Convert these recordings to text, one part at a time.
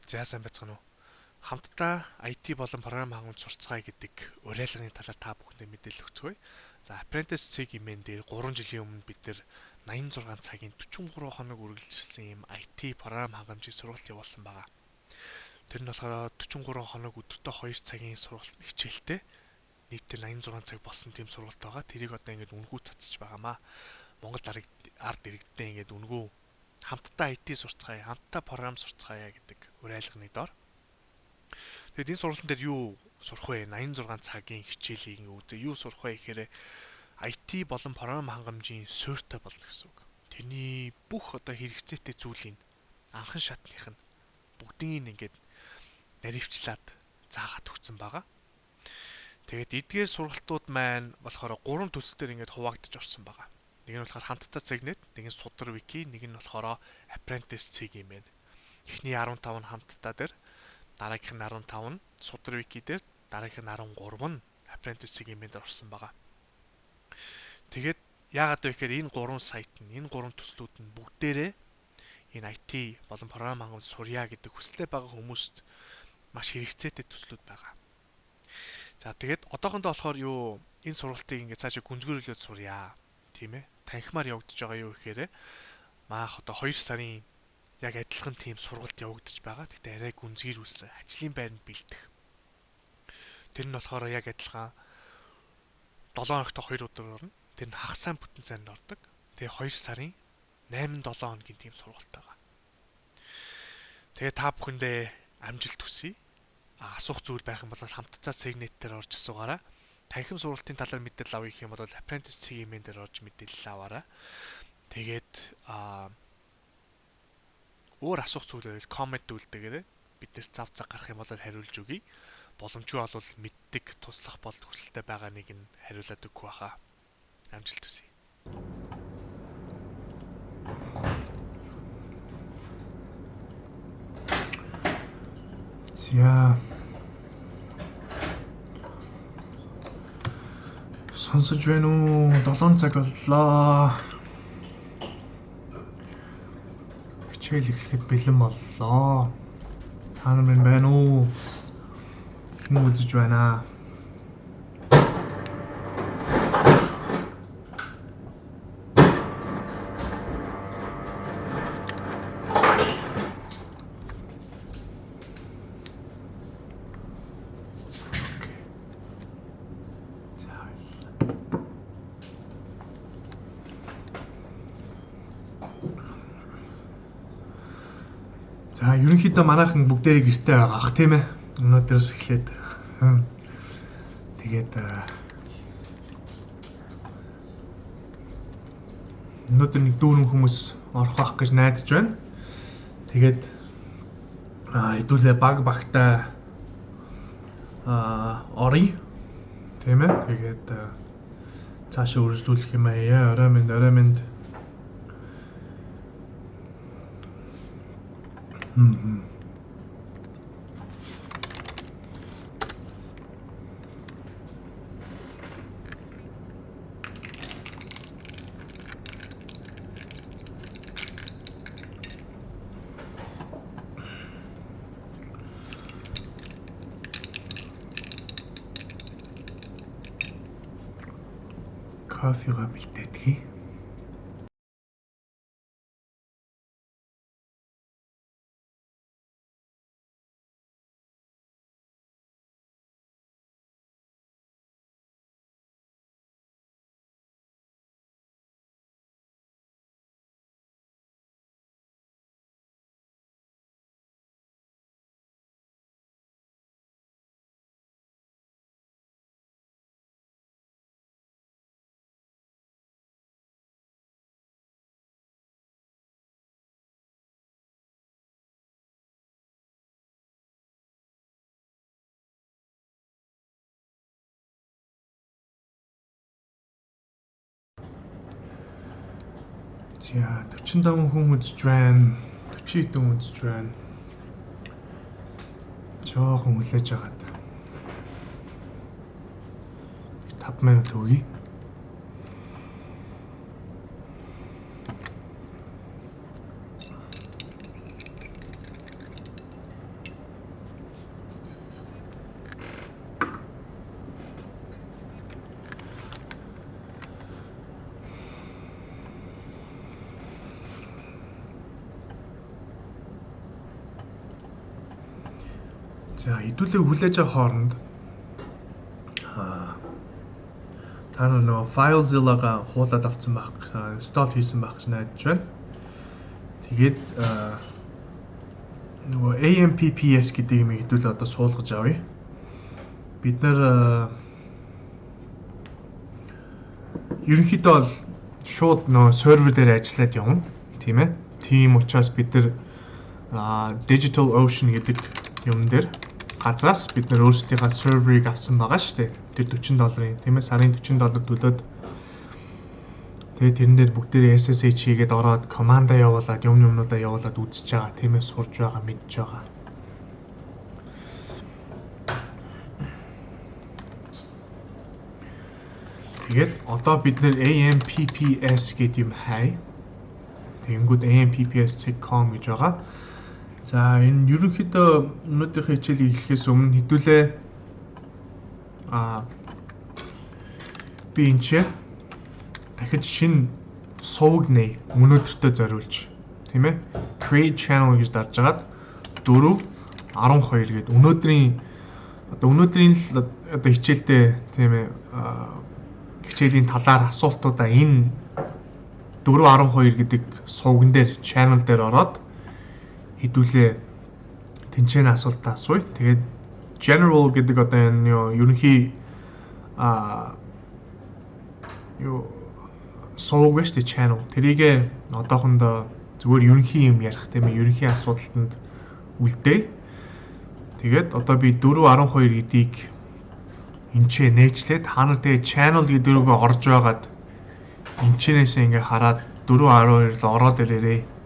За сайн байцгаана уу? Хамтдаа IT болон програм хангамж сурцгаая гэдэг уриалгын талаар та бүхэндээ мэдээлэл өгцгөөе. За Apprentice C-ийн дээр 3 жилийн өмнө бид нэр 86 цагийн 43 хоног үргэлжилсэн юм IT програм хангамжийн сургалт явуулсан байгаа. Тэр нь болохоор 43 хоног өдөртөө 2 цагийн сургалт хичээлтэй нийтдээ 86 цаг болсон тийм сургалт байгаа. Тэрийг одоо ингээд үнгүй цацж байгаамаа. Монгол ард иргэдтэй ингээд үнгүй хамтдаа IT сурцгаая, хамтдаа програм сурцгаая гэдэг уриалганы доор. Тэгэд энэ сургалтын дээр юу сурах вэ? 86 цагийн хичээлийг үзээ. Юу сурах вэ гэхээр IT болон програм хангамжийн суурьтай болно гэсэн үг. Тэрний бүх одоо хэрэгцээтэй зүйлийг анхан шатных нь бүгдийг ингээд наривчлаад заагаад өгсөн байгаа. Тэгээд эдгээр сургалтууд маань болохоор 3 төсөлтөөр ингээд хуваагдаж орсон байгаа. Нэг нь болохоор хамтдаа Cygnet, нэг нь Судар Wiki, нэг нь болохоор Apprentice C юм байна. Эхний 15 нь хамтдаа дээр, дараагийнх нь 15 нь Судар Wiki дээр, дараагийнх нь 13 нь Apprentice C юм дээр орсон байгаа. Тэгээд яагаад вэ гэхээр энэ 3 сайт нь, энэ 3 төслүүд нь бүгдээрээ энэ IT болон програм хангамж сурья гэдэг хүсэлтэй байгаа хүмүүст маш хэрэгцээтэй төслүүд байгаа. За тэгээд одоохондоо болохоор энэ сургалтыг ингээд цаашаа гүнзгийрүүлээд сурья. Тийм ээ. Танхимаар явагдаж байгаа юу гэхээр маах одоо 2 сарын яг адилхан тийм сургалт явагдаж байгаа. Гэхдээ арай гүнзгийрүүлсэн. Ажлын байранд бэлдэх. Тэр нь болохоор яг адилхан 7 хоногт 2 өдөр орно. Тэр нь хагас сайн бүтэн сарнд ордог. Тэгээ 2 сарын 8-7 хоногийн тийм сургалт байгаа. Тэгээ та бүхэндээ амжилт хүсье. Асуух зүйл байх юм бол хамтдаа Cygnet дээр орж асуугаарай. Танхим сургалтын талаар мэдээлэл авъя гэх юм бол Apprentice C-ийн дээр орж мэдээлэл аваарай. Тэгээд өөр асуух зүйл байвал коммент үлдээгээрэй. Бид нэр зав гарах юм бол хариулж өгье. Боломжгүй бол мэддэг, туслах бол хүсэлтэй байгаа нэг нь хариулаад өгөх байхаа. Амжилт хүсье. За сонсож байна уу? 7 цаг боллоо. Хичээл эхлэхэд бэлэн боллоо. Та нар минь байна уу? Хэн үзэж байна? За ерөнхийдөө манайхан бүгдээрээ гэртээ байгаа ах тийм ээ. Өнөөдрөөс эхлээд тэгээд өнөөдөр нэг дүүрэн хүмүүс орох байх гэж найдаж байна. Тэгээд хэдүүлээ багтаа оръё. Тийм ээ. Тэгээд цаашаа үргэлжлүүлэх юм аа. Орой минь. Кофега бэлдээдгий. За 45 хүн үзэж байна. 40 хэдэн үзэж байна. Жоохон хүлээж агаад. 5 минут өгье. За хэдүүлээ хүлээж авах хооронд та нөгөө FileZilla-га хуулаад авсан байх, install хийсэн байх гэж найдаж байна. Тэгээд нөгөө AMPPS гэдэг юм хэдүүлээ одоо суулгаж авъя. Бид нар ерөнхийдөө бол шууд нөгөө сервер дээр ажиллаад явна, тийм ээ. Тийм учраас бид нар DigitalOcean гэдэг юм дээр газраас бид нар өөрсдийнхээ серверыг авсан байгаа шүү дээ. Тэр $40, тийм ээ, сарын $40 төлөөд тэгээд тэрэн дээр бүгдээрээ SSH хийгээд ороод командаа явуулаад юмнуудаа явуулаад үзэж байгаа, тийм ээ, сурж байгаа, мэдж байгаа. Тэгээд одоо бид нэр AMPPS гэдэг юм хай. Тэгэнгүүт AMPPS.com гэж байгаа. За энэ ерөнхийдөө өнөөдрийнхөө хичээлийг эхлэхээс өмнө хэдүүлээ би энэ дахиж шинэ сувг нэ өнөөдөртөө зориулж, тийм ээ, create channel гэж дарж агаад 4:12 гээд өнөөдрийн одоо хичээлдээ, тийм ээ, хичээлийн талаар асуултуудаа энэ 4:12 гэдэг сувган дээр channel дээр ороод хэдүүлээ тэнцэн асуултаа асууя. Тэгээд general гэдэг одоо энэ ерөнхий сувг биш тэ channel. Тэрийг одоохондоо зүгээр ерөнхий юм ярих, тийм ээ, ерөнхий асуудалтанд үлдээ. Тэгээд одоо би 4:12 гэдгийг энчээ нээчлээ. Та нар тэгээд channel гэдэг рүүгээ орж байгаад энчнээс ингээ хараад 4:12 л ороод ирээрээ.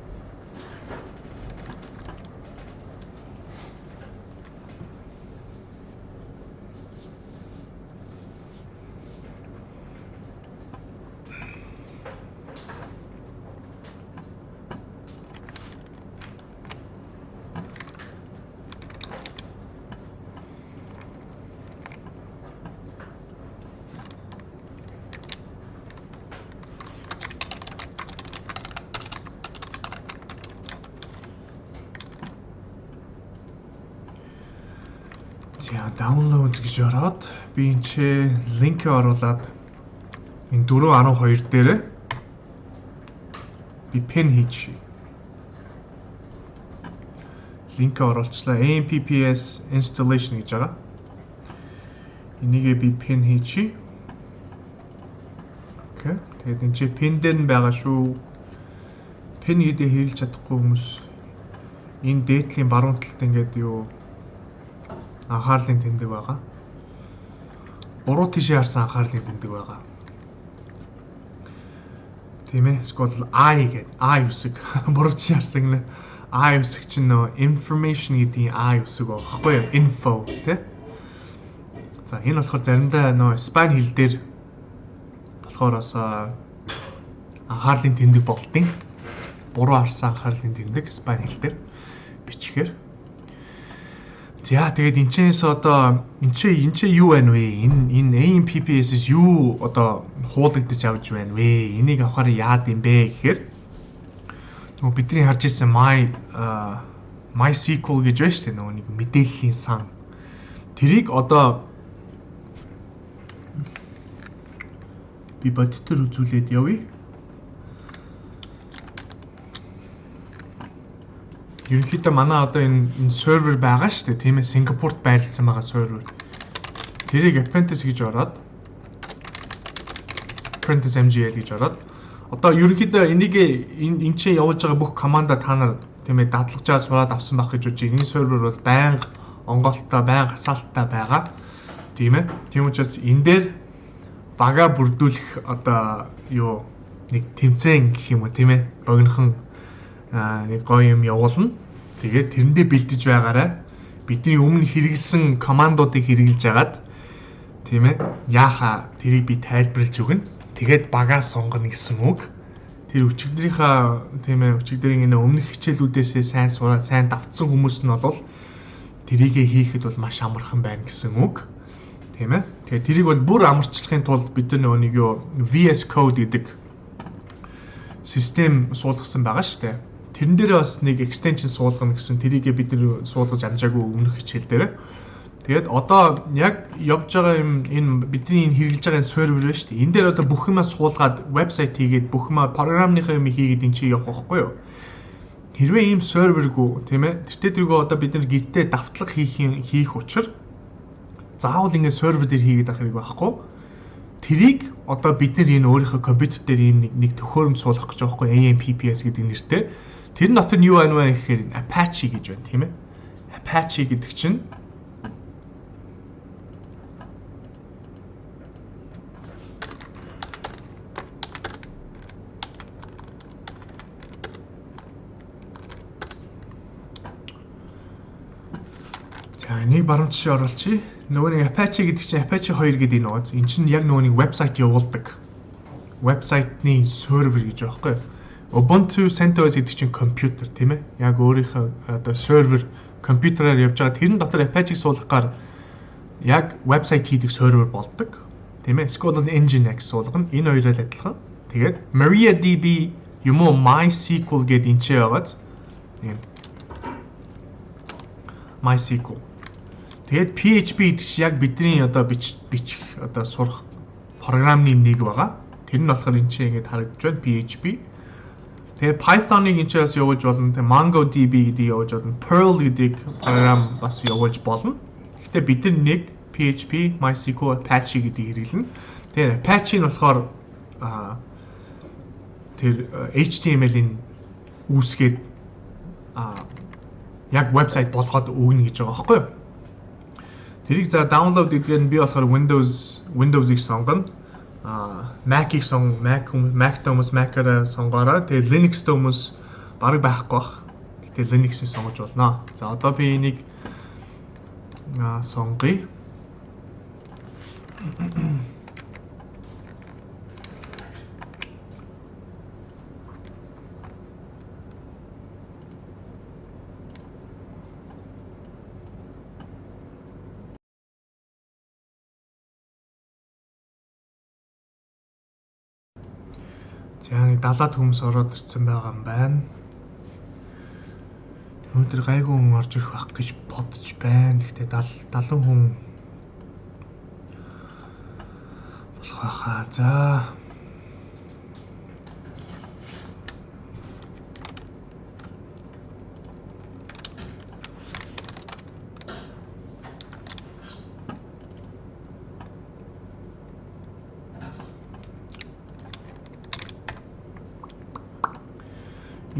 За downloads гэж ороод би энэ линк оруулаад энэ 4:12 дээр би pin хийж линк оруулчлаа. AMPPS installation гэж байгаа. Энийг би pin хийчихье. Окей. Тэгээд энэ pin дээр нь байгаа шүү. Pin гэдэг хэлж чадахгүй хүмүүс энэ дээдлийн баруун талд ингээд юу анхаарлын тэмдэг байгаа. Буруу тийшээ харсан анхаарлын тэмдэг байгаа. Тийм ээ, эсвэл I гэдэг I үсэг буруу тийшээ харсан гэнэ. I үсэг чинь нөө information гэдэг I үсэг багхгүй юу? Info тий. За энэ болохоор заримдаа нөө Испани хэл дээр болохоор бас анхаарлын тэмдэг болдیں۔ Буруу харсан анхаарлын тэмдэг Испани хэл дээр бичихээр. За тэгээд энэчээс одоо энэ юу байна вэ? Энэ AMPPS-с юу одоо хуулагдаж авч байна вэ? Энийг авахаар яад юм бэ гэхээр нөгөө бидний харж ирсэн MySQL гэж байна шүү дээ, нөгөө нэг мэдээллийн сан. Тэрийг одоо би бодитор үзүүлээд явъя. Ерөнхийдөө манай одоо энэ сервер байгаа шүү дээ, тийм ээ, Сингапурт байрласан байгаа сервер. Тэрийг Apprentice гэж ороод Apprentice MGL гэж ороод одоо ерөнхийдөө энийг энэ чинь явуулж байгаа бүх команда та нар, тийм ээ, дадлагжаа сураад авсан байх гэж бодож энэ сервер бол байнга онголттой, байнга хасаалттай байгаа. Тийм ээ. Тийм учраас энэ дээр бага бүрдүүлэх одоо юу нэг тэмцээн гэх юм уу, тийм ээ, богинохон нэг гоё юм явуулна. Тэгээд тэрэндээ бэлдэж байгаарай. Бидний өмнө хэрэгэлсэн командуудыг хэрэгжилж агаад, тийм ээ, яаха тэрийг би тайлбарлаж өгнө. Тэгээд багаа сонгоно гэсэн үг. Тэр өчигдрийнхаа, тийм ээ, өчигдрийн энэ өмнөх хичээлүүдээсээ сайн сураад, сайн давтсан хүмүүс нь бол тэрийгэ хийхэд бол маш амархан байна гэсэн үг. Тийм ээ. Тэгээд тэрийг бол бүр амарчлахын тулд бид нар нэг VS Code гэдэг систем суулгасан байгаа шүү дээ. тэрэн дээр бас нэг extension суулгана гэсэн тэрийгээ бид нэр суулгаж амжаагүй өмнөх хичээл дээр. Тэгээд одоо яг явж байгаа юм энэ бидний энэ хэрэглэж байгаа сервер байна шүү дээ. Энэ дээр одоо бүх юмаа суулгаад вебсайт хийгээд бүх юмаа програмныхаа юм хийгээд энэ чи явах байхгүй юу? Хэрвээ ийм сервергүй тийм ээ. Тэртээ тэргөө одоо бид нар гитээ давтлага хийх учир заавал ингэ сервер дээр хийгээд авах хэрэг байхгүй. Тэрийг одоо бид нар энэ өөрийнхөө компьютер дээр ийм нэг төхөөрөмж суулгах гэж байгаа байхгүй AMPPS гэдэг нэртэй. Тэр дотор нь юу байна вэ гэхээр Apache гэж байна тийм ээ. Apache гэдэг чинь нэг баруун жишээ оруулчих. Нөгөө нэг Apache гэдэг чинь Apache 2 гэдэг энэ нууц. Энд чинь яг нөгөө нэг вебсайт явуулдаг. Вебсайтны сервер гэж байгаа байхгүй. Ubuntu CentOS гэдэг чинь компьютер тийм ээ. Яг өөрийнхөө одоо сервер компьютераар явж байгаа. Тэрэн дотор Apache суулгахаар яг вебсайт хийдэг сервер болдог. Тийм ээ. SQL Nginx суулгана. Энэ хоёроо л адилхан. Тэгээд MariaDB юм уу MySQL гэдэг энэ ч байгаад ийм MySQL. Тэгээд PHP гэдэг чинь яг бидний одоо бичих одоо сурах програмны нэг байгаа. Тэр нь болохоор энэ чинь ингэж харагдаж байна PHP. Тэгээд Python-ыг энэ чинь бас явуулж болно. Тэгээд MongoDB гэдэг явуулж болно. Perl гэдэг програм бас явуулж болно. Гэхдээ бид нар нэг PHP, MySQL, Apache гэдэг хэрэглэнэ. Тэгээд Apache нь болохоор тэр HTML-ийн үүсгээд яг вебсайт болгоод өгнө гэж байгаа байхгүй юу? Тэрийг за download гэдгээр нь би болохоор Windows-ыг сонгоно. Mac-ийг Mac хүмүүс Mac-аараа сонгоорой. Тэгээ Linux хүмүүс бараг байхгүй бах. Гэтэ Linux-ийг сонгож болно. За одоо би энийг сонгоё. За нэг 70-аад хүмүүс ороод ирсэн байгаа юм байна. Өнөөдөр гайгүй хүн орж ирэх байх гэж бодож байна. Гэхдээ 70 хүн болох байхаа. За.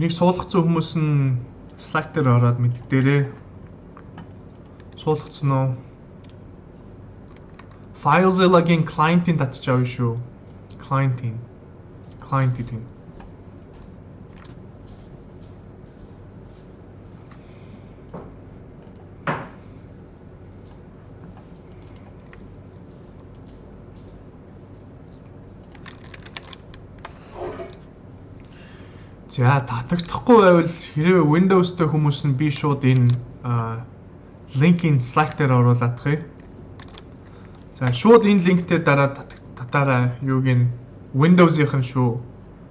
Энийг суулгацсан хүмүүс нь Slack дээр ороод мэддээрээ суулгацсан уу? FileZilla-гийн client-ийн татчих авъя шүү. Client-ийн тийм. За татагдахгүй байвал хэрвээ Windows-тэй хүмүүс нь би шууд энэ линкийн Slack дээр оруулаадах юм. За шууд энэ линк дээр татаараа юуг нь Windows-ийнх нь шүү.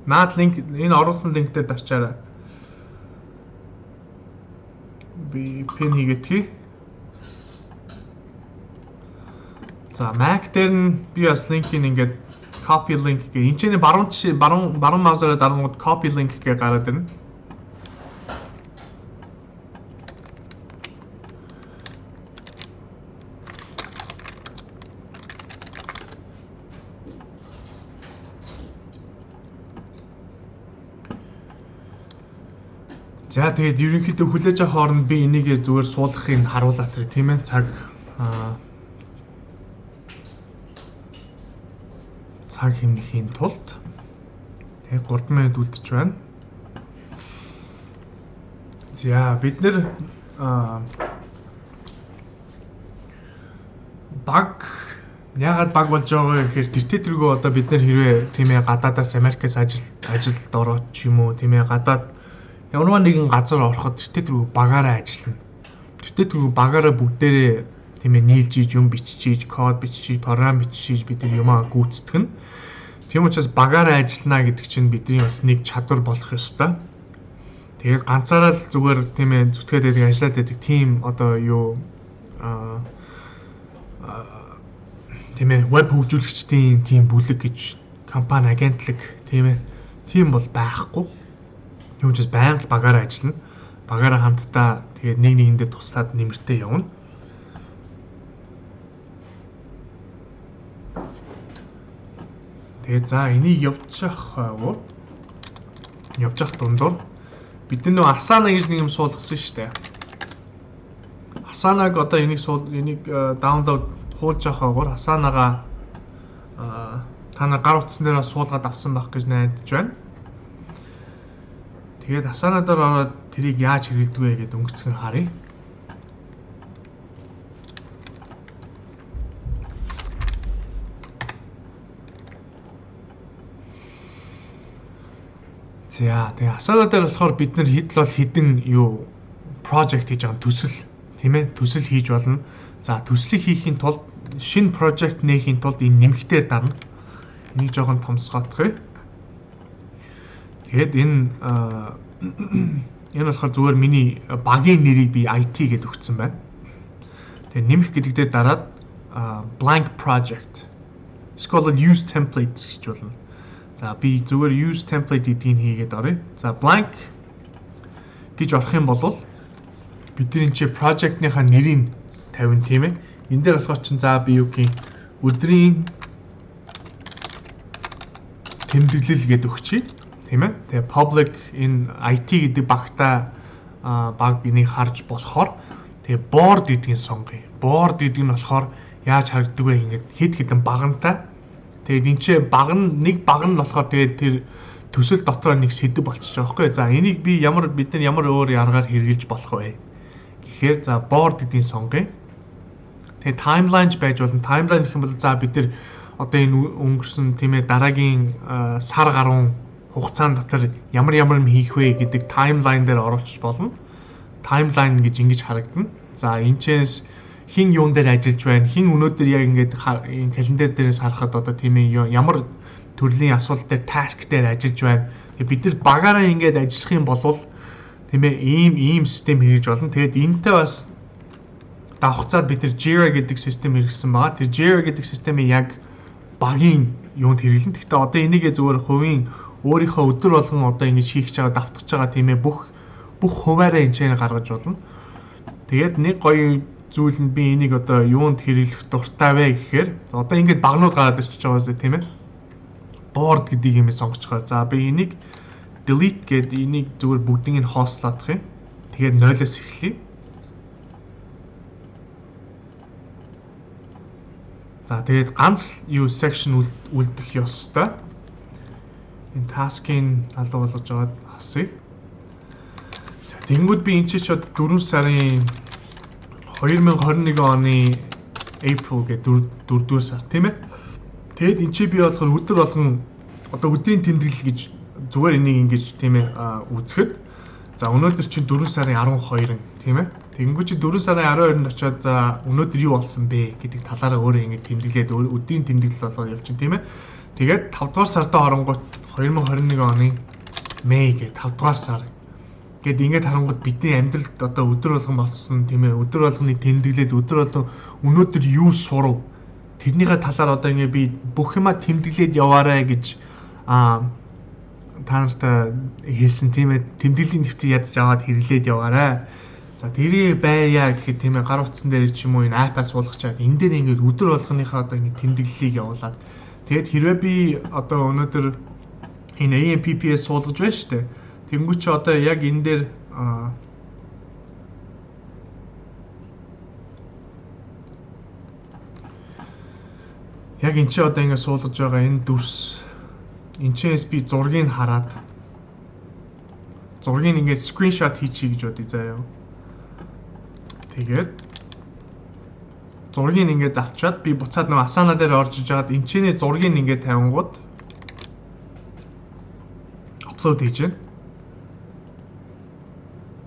Наад линк энэ оруулсан линк дээр дарчаарай. Би пин хийгээдхий. За Mac дээр нь би бас линкийг ингээд copy link гэх. Энд чинь баруун маусаараа дарангууд copy link гэж гараад ирнэ. За тэгээд ерөнхийдөө хүлээж авах хооронд би энийг зүгээр суулгахыг харуулаад байгаа тийм ээ. Цаг хэмнэхийн тулд тэгээ 3 минут үлдэж байна. За бид нэр баг яагаад баг болж байгаа гэхээр тэр тэргөө одоо бид нэр хэрвээ тийм ээ гадаадаас Америкээс ажилд ороод ч юм уу тийм ээ гадаад ямар нэгэн газар ороход тэр тэргөө багаараа ажиллана. Тэр тэргөө багаараа бүгдээрээ тийм ээ нийлж юм бичиж, код бичиж, програм бичиж бид нар юмаа гүйцэтгэх нь. Тийм учраас багаараа ажиллана гэдэг чинь бидний бас нэг чадвар болох ёстой. Тэгээд ганцаараа л зүгээр тийм ээ зүтгээд байдаг ажиллаад байдаг team одоо юу аа тийм ээ веб хөгжүүлэгчдийн team бүлэг гэж компани агентлаг тийм ээ team бол байхгүй. Юм ч байнга багаараа ажиллана. Багаараа хамтдаа тэгээд нэг нэгэндээ туслаад нэмэртэй явна. Тэгээд за энийг явж явах дундуур бид нөө Asana гэж нэг юм суулгасан шүү дээ. Asana-г одоо энийг даунлоад хуулж авахгаар Asana-га та нар гар утсан дээр суулгаад авсан байх гэж найдаж байна. Тэгээд Asana дээр ороод тэрийг яаж хэрэглэдэг вэ гэдээ өнгөцгөн харъя. За тэгээ Asana дээр болохоор бид нар хідэн юу project хийж байгаа төсөл тийм ээ төсөл хийж болно. За төслийг хийхийн тулд шинэ project нээхийн тулд энэ нэмэгтээр дарна. Энийг жоохон томсгоотгоё. Тэгээд энэ болохоор зүгээр миний багийн нэрийг би IT гэдээ өгсөн байна. Тэгээд нэмэх гэдэг дээр дараад blank project эсвэл use template гэж болно. За би зүгээр use template гэдгийг хийгээд оръё. За blank гэж орох юм бол бидний чи project-ныхаа нэрийг тавина тийм ээ. Энэ дээр болохоор чин за би юу гэх өдрийн тэмдэглэл гэдэг өгчий тийм ээ. Тэгээ public энэ IT гэдэг багтаа баг бинийг харж болохоор тэгээ board гэдгийг сонгоё. Board гэдэг нь болохоор яаж харагддаг вэ ингээд хэд хэдэн багантай. Тэгээд энэ чинь нэг баг нь болохоор тэгээд тэр төсөл дотор нэг сэдв болчихж байгаа байхгүй. За энийг бид нар ямар өөр аргаар хэрэгжилж болох вэ? Тэгэхээр за board гэдгийг сонгоё. Тэгээд timeline байж болно. Timeline гэх юм бол за бид нар одоо энэ өнгөрсөн тийм ээ дараагийн сар гаруй хугацаанд дотор ямар юм хийх вэ гэдэг timeline дээр оруулчих болно. Timeline гэж ингэж харагдана. За энэчээс хин юун дээр ажиллаж байна, хин өнөөдөр яг ингээд энэ календар дээрээс харахад одоо тийм ээ ямар төрлийн асуудал дээр task дээр ажиллаж байна. Бид нар багаараа ингээд ажиллах юм бол тийм ээ ийм систем хийж болно. Тэгээд энэтэй бас давхцаад бид нар Jira гэдэг систем хэрэгсэн байгаа. Тэр Jira гэдэг системийг яг багийн юунд хэрэглэн. Гэхдээ одоо энийгээ зүгээр хувийн өөрийнхөө өдөр болгон одоо ингэж хийх чагаа давтгаж байгаа тийм ээ бүх хуваараа энэ чэйг гаргаж болно. Тэгээд нэг гоё зүйл нь би энийг одоо юунд хэрэглэх дуртай вэ гэхээр одоо ингэж багнууд гараад ирчихэж байгаа үстэй тийм ээ. Board гэдэг юм сонгоцгоо. За би энийг delete гэдэг энийг зүгээр бүгдийг нь хоослоодох юм. Тэгээд 0-оос эхлэе. За тэгээд ганц юу section үлдэх ёстой. Энэ task-ийн алуу болгож аваад хасъя. За тэнгууд би энэ ч одоо 4 сарын 2021 оны April гэдэг 4-р сар тийм ээ. Тэгэд энэ чи би болохоор өдөр болгон одоо өдрийн тэмдэглэл гэж зүгээр энийг ингэж тийм ээ үзэхэд за өнөөдөр чинь 4 сарын 12 тийм ээ. Тэгэнгүүт чи 4 сарын 12-нд очиод за өнөөдөр юу болсон бэ гэдэг талаараа өөрөө ингэ тэмдэглээд өдрийн тэмдэглэл болгоод явчихна тийм ээ. Тэгээд 5 дугаар сартаа оронгууд 2021 оны Мэй гэх 5 дугаар сар гэд ингэж харангууд бидний амьдралд одоо өдөр болгон болсон тийм ээ. Өдөр болгоны тэмдэглэл өдөр болгон өнөөдөр юу сурав тэрнийхээ талаар одоо ингэ би бүх юма тэмдэглээд яваарай гэж та нартай хэлсэн тийм ээ. Тэмдэглэлийн нэвтрийг ядаж аваад хэрэглээд яваарай. За тэрийг байя гэхэд тийм ээ гар утсан дээр ч юм уу энэ аппаас суулгачаад энэ дээр ингээд өдөр болгоныхаа одоо ингэ тэмдэглэлийг явуулаад тэгээд хэрвээ би одоо өнөөдөр энэ AMPP-ээс суулгаж байна шүү дээ. Тэнгүү чи одоо яг энэ дээр яг энэ чи одоо ингэ суулгаж байгаа энэ дүрс энэ чээс би зургийг хараад зургийг ингээд скриншот хийчихье гэж бодъё заяа. Тэгээд зургийг ингээд авчаад би буцаад нэг Asana дээр орж иж жаад энэ чиний зургийг ингээд тавингууд аплод хийж байна.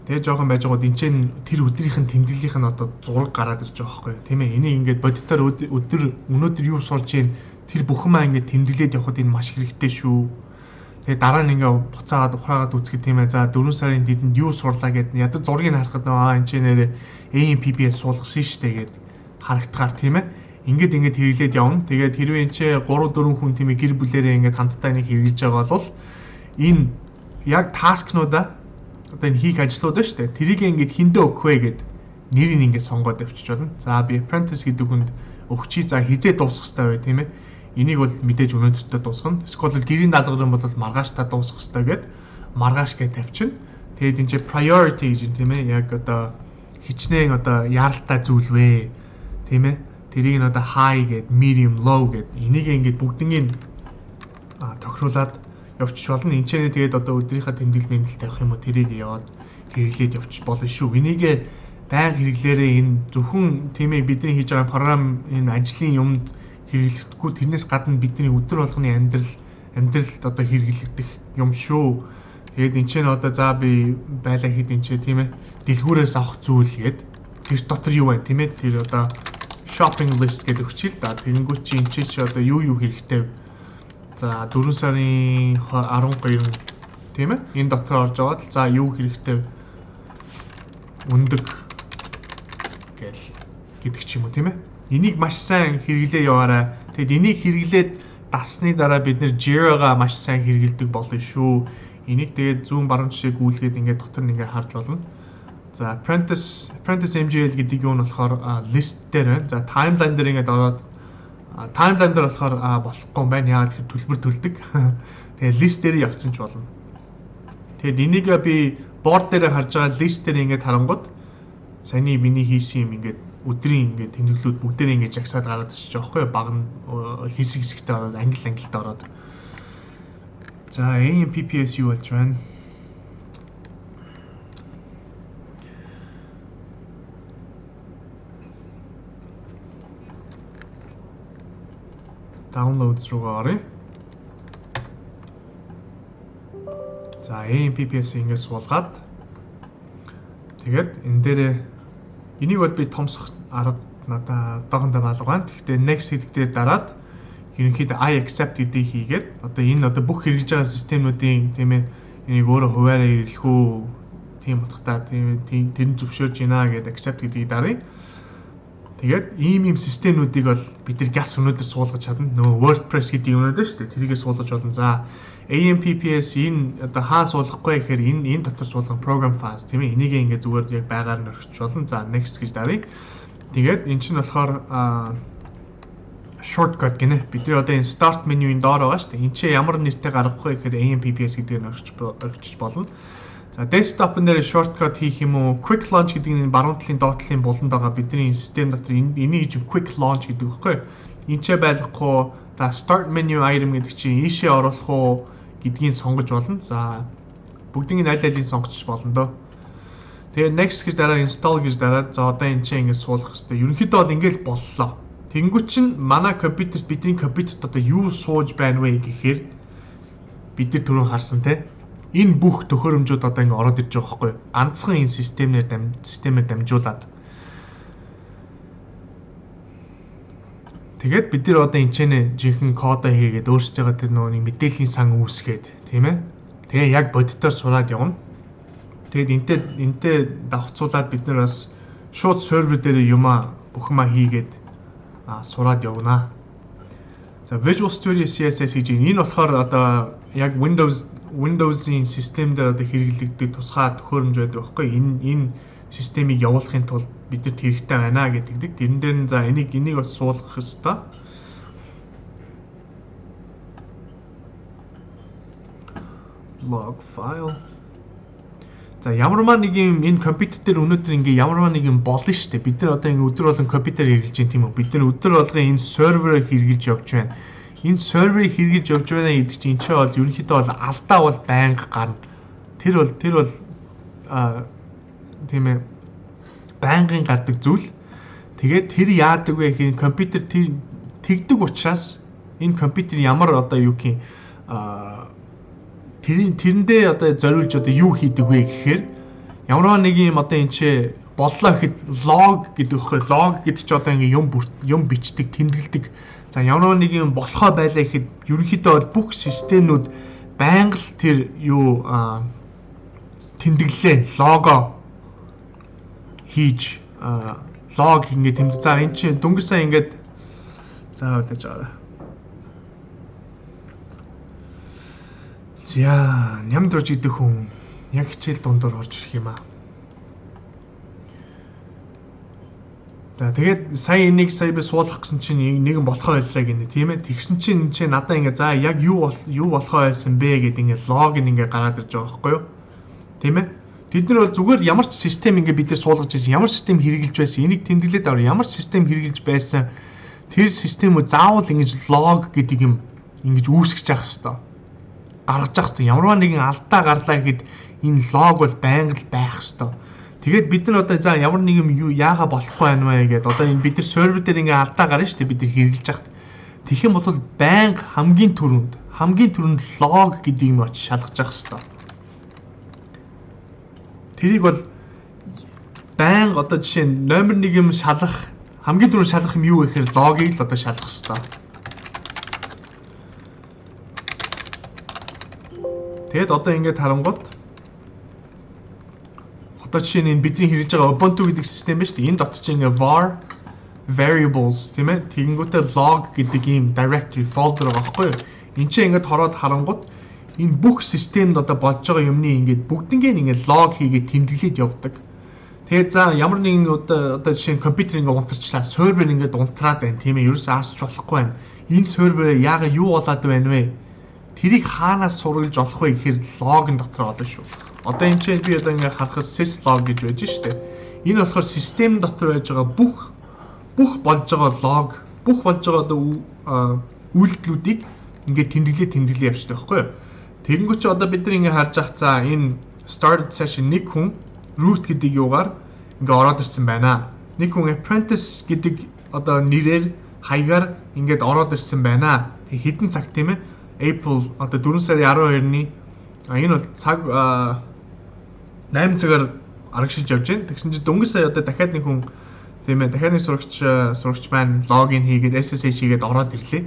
Тэгээ жоохон байж байгаад энэ чинь тэр өдрийнх нь тэмдэглэлийнх нь одоо зураг гараад ирж байгаа байхгүй тийм ээ. Энийг ингээд бодитоор өнөөдөр юу сурч ийн тэр бүхэн маа ингээд тэмдэглээд явахад энэ маш хэрэгтэй шүү. Тэгээ дараа нь ингээ буцаагаад ухраагаад үзэхэд тийм ээ. За 4 сарын дэдэнд юу сурлаа гэд ядаж зургийг харахад энэ ч нэрээ AMPPS суулгасан шүү дээ гэд харагдахаар тийм ээ. Ингээд хэрэглээд явна. Тэгээд хэрвээ энэ ч 3 4 хүн тийм ээ гэр бүлэрээ ингээд хамтдаа энийг хэрэгжилж байгаа бол энэ яг таскнуудаа одоо энэ хийх ажлууд ба шүү дээ. Тэрийг ингээд хиндэ өгөх вэ гэд нэрийг ингээд сонгоод авчиж болно. За би apprentice гэдэг хүнд өгчий. За хизээ дуусгах хэрэгтэй бай тийм ээ. Энийг бол мэдээж өнөөдөртөө дуусгана. Эсвэл гэрийн даалгавар юм бол маргааштай дуусгах хэрэгтэй гэд маргааш гэж тавьчихна. Тэгээд энэ чинь priority гэж юм тийм ээ. Яг одоо хичнээн одоо яаралтай зүйл вэ? Тийм ээ. Тэрийг нь одоо high гэд medium low гэд энийг ингээд бүгднийг тохируулаад явчих болно. Энд ч тэгээд одоо өдрийнхаа тэмдэглэл мэдлэл тавих юм уу тэрийг яваад хэрэглээд явчих болно шүү. Энийг байнга хэрэглээрээ энэ зөвхөн тийм ээ бидний хийж байгаа програм энэ ажлын юмд хэрэглэхгүй тэрнээс гадна бидний өдөр болгоны амьдралд одоо хэрэглэгдэх юм шүү. Тэгээд энэ ч одоо за би байлаа хэд энэ ч тийм ээ дэлгүүрээс авах зүйл гээд тэр дотор юу байна тийм ээ тэр одоо shopping list гэдэг хүчил да. Тэгэнгүүт чи энэ ч одоо юу хэрэгтэй. За 4 сарын 12 тийм ээ энэ дотор орж аваад за юу хэрэгтэй өндөг гэдэг ч юм уу тийм ээ. Энийг маш сайн хэрэглээ яваарай. Тэгэд энийг хэрэглээд дассны дараа бид нэр Jira-га маш сайн хэрэгэлдэг болно шүү. Энийг тэгээд зүүн баруун жишээ гүйлгээд ингээд дотор нь ингээд харж болно. За apprentice MGL гэдэг юу нь болохоор list дээр байна. За timeline дээр ингээд ороод timeline дээр болохоор болохгүй юм байна. Яагаад гэхээр төлбөр төлдөг. Тэгээд list дээр явцсан ч болно. Тэгэд энийг би board дээр харж байгаа list дээр ингээд харангууд саяны миний хийсэн юм ингээд өдрийн ингээд тэмдэглэлүүд бүгдээрээ ингээд жагсаад гараад ирчих жоохгүй баг нь хэсэгтэй ороод ангилалд ороод. За AMPPS юу болж байна? Downloads руугаа оръё. За AMPPS ингээд суулгаад тэгээд энэ дээр энийг бол би томсох арга надад одоохондоо малга байна. Гэхдээ next гэдэг дээр дараад ерөнхийдөө I accept гэдгийг хийгээд одоо энэ одоо бүх хэрэгжиж байгаа системүүдийн тийм ээ энийг өөрөө хуваараа хэрэглэх үү тийм утгатай тийм тэр нь зөвшөөрж байна гэдэг accept гэдгийг даръя. Тэгээд ийм системүүдийг бол бид нар gas өнөөдөр суулгаж чадна. Нөгөө WordPress гэдэг юм өнөөдөр шүү дээ. Тэрийгээ суулгаж болно. За AMPPS энэ одоо хаан суулгахгүй гэхээр энэ дотор суулгах program files тийм ээ. Энийг ингээд зүгээр яг байгаар нь орхиж болно. За next гэж даръя. Тэгээд эн чинь болохоор shortcut гинэ. Бид нар одоо энэ start menu-ийн доор байгаа шүү дээ. Энд чи ямар нэртэй гаргах вэ гэхээр AMPPS гэдгийг орхиж болно. За desktop-ын дээр shortcut хийх юм уу? Quick launch гэдэг нь баруун талын доод талын буланд байгаа бидний систем дотор энийг чинь quick launch гэдэг байхгүй. Энд ч байлгахгүй. За start menu item гэдэг чинь ийшээ оруулах уу гэдгийг сонгож болно. За бүгдийг аль алийг сонгож болно доо. Тэгээ next гэж дараа install гэж дараад за одоо энэ чинь ингэ суулгах хэрэгтэй. Ерөнхийдөө бол ингэ л боллоо. Тэнгүүт чинь манай компьютерт бидний компьютерт одоо юу сууж байна вэ гэхээр бид нар түрүү харсан те. Энэ бүх төхөөрөмжүүд одоо ингэ ороод ирж байгаа байхгүй юу? Ганцхан энэ системээр дамжуулаад. Тэгээд бид нар одоо энэ ч жинхэнэ кодоо хийгээд өөрсдөө тэр нөгөө мэдээллийн сан үүсгээд тийм ээ. Тэгээ яг бодитоор сураад явна. Тэгээд энтэй давхцуулаад бид нар бас шууд сервер дээр бүхмаа хийгээд сураад явна. За Visual Studio CSS гэж энэ болохоор одоо яг Windows-ийн систем дээр одоо хэрэглэгддэг тусгай төхөөрөмж байдаг байхгүй. Энэ системийг явуулахын тулд бидэрт хэрэгтэй байна гэдэг. Тэрэн дээр нь за энийг бас суулгах ёстой. Log file. За ямарваа нэг юм энэ компьютер дээр өнөөдөр ингээ ямарваа нэг юм болно шүү дээ. Бид нар одоо ингээ өдөр болгон компьютер хэрэглэж байна тийм үү? Бид нар өдөр болгон энэ серверыг хэрэглэж явж байна. Энэ серверыг хэрэглэж явж байна гэдэг чинь энэ ч бол ерөнхийдөө бол алдаа бол байнга гарна. Тэр бол тийм ээ байнгын гардаг зүйл. Тэгээд тэр яадаг вэ гэхээр компьютер тэгдэг учраас энэ компьютер ямар одоо юу гэх юм тэрэндээ одоо зориулж одоо юу хийдэг вэ гэхээр ямар нэг юм одоо энэ ч боллоо гэхэд log гэдэг вэ? Log гэдэг чи одоо ингээ юм бичдэг, тэмдэглэдэг. За ямар нэг юм болохоо байлаа гэхэд ерөнхийдөө бүх системнүүд байнга л тэр юу тэмдэглээ лого хийж лог ингэ тэмдэг. За эн чинь дүнгийн сайн ингээд заавал гэж байгаа. За нямдрж идэх хүн яг хичээл дундор орж ирэх юм аа. Тэгээд сая би суулгах гэсэн чинь нэгэн болохоо байлаа гинэ тийм ээ. Тэгсэн чинь надаа ингээ за яг юу болохоо байсан бэ гэдэг ингээ лог ингээ гараад ирж байгаа байхгүй юу? Тийм ээ. Бид нар бол зүгээр ямар ч систем ингээ бид нар суулгаж байсан, ямар систем хэрэгжилж байсан, энийг тэмдэглээд авах, ямар ч систем хэрэгжилж байсан тэр системөө заавал ингэж лог гэдэг юм ингэж үүсгэж явах хэрэгтэй. Гаргаж явах хэрэгтэй. Ямарваа нэгэн алдаа гарлаа гэхэд энэ лог бол байнга л байх хэрэгтэй. Тэгээд бид нар одоо за ямар нэг юм яага болохгүй байна вэ гэдэг одоо энэ бид нар сервер дээр ингээ алдаа гарна шүү дээ бид нар хэрэгжилж яхад. Тэгэх юм бол байнга хамгийн түрүүнд лог гэдэг юм очиж шалгаж явах хэрэгтэй. Тэрийг бол байнга одоо жишээ нь номер 1 юм шалгах хамгийн түрүүнд шалгах юм юу гэхээр логийг л одоо шалгах хэрэгтэй. Тэгэд одоо ингээд харангуут одоо жишээ нь бидний хэрэгж байгаа Ubuntu гэдэг систем байна шүү дээ. Энэ дотор чинь ингээ var variables тийм ээ. Тэгэнгүүтээ log гэдэг ийм directory folder байгаа байхгүй юу? Энд чинь ингээд хороод харангуут энэ бүх системд одоо болж байгаа юмны ингээд бүгднгийн ингээд log хийгээд тэмдэглээд явдаг. Тэгээд за ямар нэгэн одоо жишээ нь компьютер ингээд унтарчлаа, сервер ингээд унтраад байна тийм ээ. Ерөөсөө асч болохгүй байна. Энэ серверээ яага юу болоод байна вэ? Тэрийг хаанаас сургалж олох вэ гэхээр логын дотор олно шүү. Одоо энэ чинь би одоо ингээд харахад syslog гэж байж штэ. Энэ болохоор систем дотор байж байгаа бүх болж байгаа лог, бүх болж байгаа одоо үйлдэлүүдийг ингээд тэмдэглээ явчихдаг байхгүй юу? Тэгэнгүүт чи одоо бид нар ингээд харж ах за энэ started session нэг хүн root гэдэг юугаар ингээд ороод ирсэн байна. Нэг хүн apprentice гэдэг одоо нэрээр хаягаар ингээд ороод ирсэн байна. Тэг хэдэн цаг тийм ээ? April одоо 4 сарын 12-ны энэ бол цаг 8 цагаар арагшиж явж байна. Тэгсэн чинь дөнгөж сая одоо дахиад нэг хүн тийм ээ дахиад нэг сурагч маань логин хийгээд SSH хийгээд ороод ирлээ.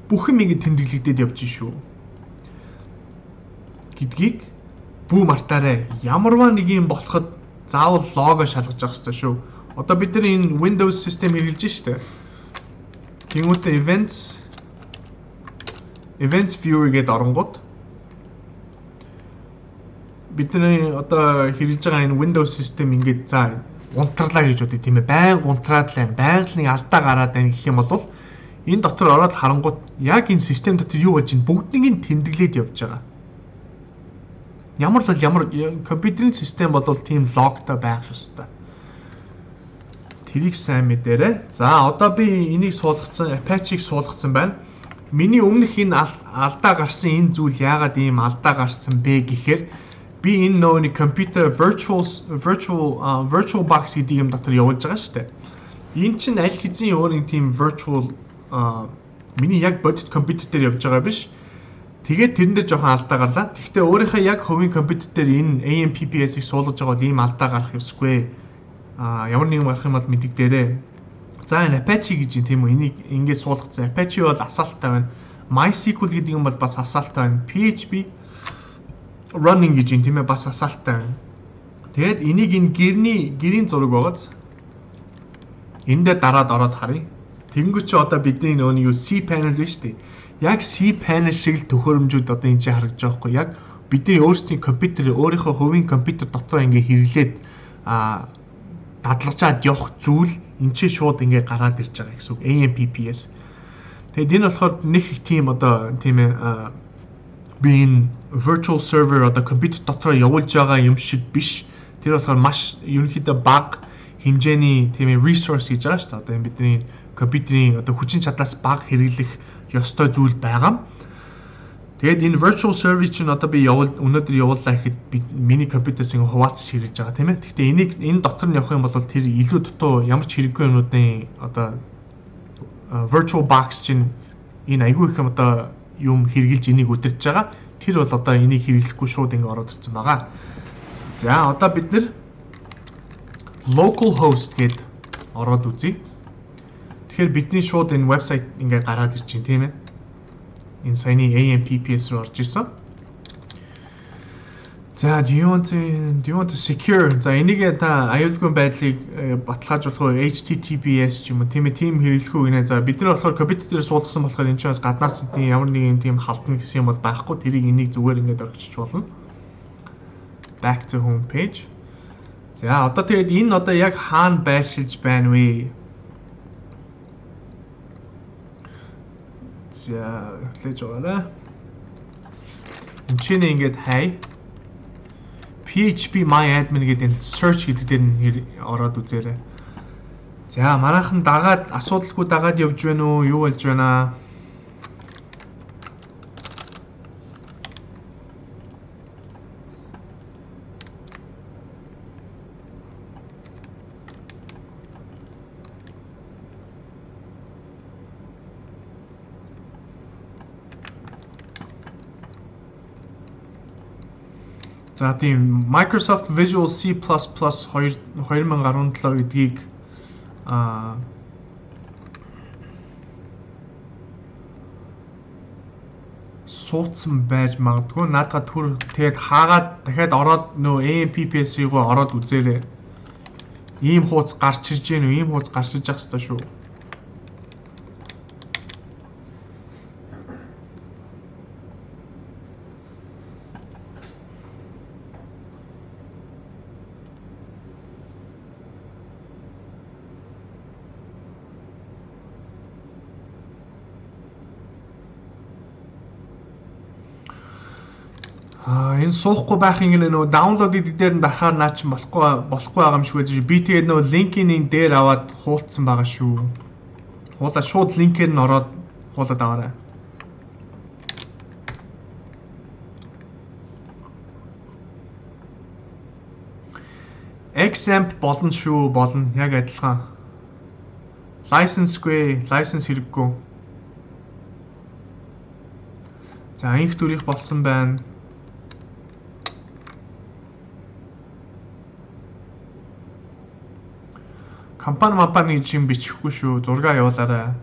Бүх юм ингэ тэмдэглэгдээд явж шүү. Гэдгийг бүү мартаарай. Ямарваа нэг юм болоход заавал лого шалгаж явах хэрэгтэй шүү. Одоо бид нар энэ Windows систем хэрэгжилж штэ. Тэнгүүтээ events viewer гэдэг оронгууд бидний одоо хэрэгжилж байгаа энэ Windows систем ингээд за унтарлаа гэж бодъё тийм ээ. Байнга унтраад л байна. Байнга нэг алдаа гараад байна гэх юм бол энэ дотор ороод харангууд яг энэ систем дотор юу болж байна бүгднийг тэмдэглээд явж байгаа. Ямар компьютерийн систем бол тийм логтой байх ёстой. Тэрийг сайн мэдээрэй. За одоо би энийг суулгацсан, Apache-г суулгацсан байна. Миний өмнөх энэ алдаа гарсан энэ зүйл яагаад ийм алдаа гарсан бэ гэхээр би энэ нөөний компьютер virtual box гэдэг юм дотор явуулж байгаа шүү дээ. Энэ чинь аль хэзээ өөр нэг тийм virtual миний яг бодит компьютер дээр явж байгаа биш. Тэгээд тэрэндээ жоохон алдаа гарлаа. Гэхдээ өөрийнхөө яг хувийн компьютер дээр энэ AMPPS-ийг суулгаж байгаа бол ийм алдаа гарах ёсгүй. Ямар нэгэн гарах юм бол мэдэгдээрэй. За энэ Apache гэж юм тийм үү? Энийг ингээд суулгацсан. Apache бол асаалттай байна. MySQL гэдэг юм бол бас асаалттай байна. PHP running гэж юм тийм ээ бас асаалттай байна. Тэгээд энийг энэ гэрийн зураг байгааз. Энд дээр дараад ороод харъя. Тэнгүүт чи одоо бидний нөгөө юу cPanel байна шүү дээ. Яг cPanel шиг л төхөөрөмжүүд одоо энэ чинь харагдаж байгаа хгүй. Яг бидний өөрсдийн компьютер өөрийнхөө хувийн компьютер дотор ингээ хэрэглээд дадлагчаад явах зүйл энэ чинь шууд ингээ гараад ирж байгаа гэсэн үг. AMPPS. Тэгэд энэ болохоор нэг их тийм одоо тийм ээ би энэ virtual server одоо компьютер дотор явуулж байгаа юм шиг биш. Тэр болохоор маш ерөнхийдөө бага хэмжээний тийм ээ resource гэж байгаа шүү дээ. Одоо энэ бидний компьютерийн одоо хүчин чадлаас бага хэрэглэх ёстой зүйл байгаа. Тэгээд энэ virtual server чинь одоо би өнөөдөр явууллаа гэхэд миний компьютерс ингэ хуваалцж хэрэглэж байгаа тийм ээ. Гэхдээ энийг энэ дотор нь явах юм бол тэр илүү дутуу ямар ч хэрэггүй юмнуудын одоо virtual box чинь энэ айгүй их одоо юм хэрэгжилж энийг өдөрж байгаа. Тэр бол одоо энийг хэрэглэхгүй шууд ингэ ороод ирсэн байгаа. За одоо бид нэр localhost гээд ороод үзье. Тэгэхээр бидний шууд энэ вебсайт ингээ гараад ирж байна тийм ээ. Энэ саяны AMPPS руу орж ирсэн. За do you want to secure. За энийг та аюулгүй байдлыг баталгаажуулах уу HTTPS ч юм уу тийм хэрэглэх үү гинэ. За бид нар болохоор компьютер дээр суулгасан болохоор энэ ч бас гаднаас тийм ямар нэгэн тийм халтна гэсэн юм бол байхгүй. Тэрийг энийг зүгээр ингээд орчиж болно. Back to home page. За одоо тэгээд энэ одоо яг хаана байршиж байна вэ? За хэлж байгаарай. Энд чинь ингээд хай PHP MyAdmin гэдэг энэ search гэдэг дээр нь ороод үзээрэй. За манайхан дагаад асуудалгүй дагаад явж байна уу? Юу болж байна? За тийм Microsoft Visual C++ 2017 гэдгийг суудсан байж магадгүй. Наадга түр тэгээд хаагаад дахиад ороод нөө AMPPS-ийг ороод үзээрэй. Ийм хуудас гарч ирж гэнэ үү? Ийм хуудас гарч иж ах хэвээр шүү. Энэ суухгүй байх юм нөө download гэдэг дээр нь дахаар наа чи болохгүй байгаа юм шиг байж. Би тэгээд нөө линкийн дээр аваад хуулцсан байгаа шүү. Хуулаа шууд линкээр нь ороод хуулаад аваарай. XAMPP болно шүү, болно. Яг адилхан. License-гүй, license хэрэггүй. За инх дүрийнх болсон байна. Компани гэж юм бичихгүй шүү. Зургаа явуулаарай.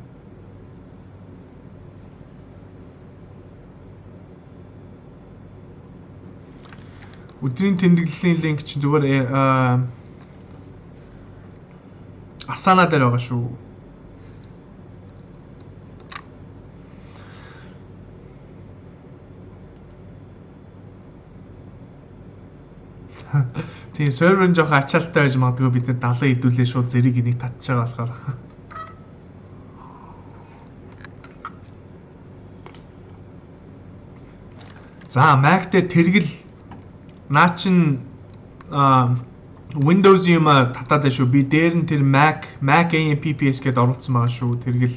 Өдрийн тэмдэглэлийн линк чинь зүгээр Asana дээр байгаа шүү. Тийм сервер нь жоох ачаалттай байж магадгүй бид нар 70 хэдүүлээ шууд зэрэг энийг татчих байгаа болохоор. За Mac дээр тэргэл наа чин Windows юм татаад шүү. Би дээр нь тэр Mac AMPPS гэдээ оруулсан байгаа шүү. Тэргэл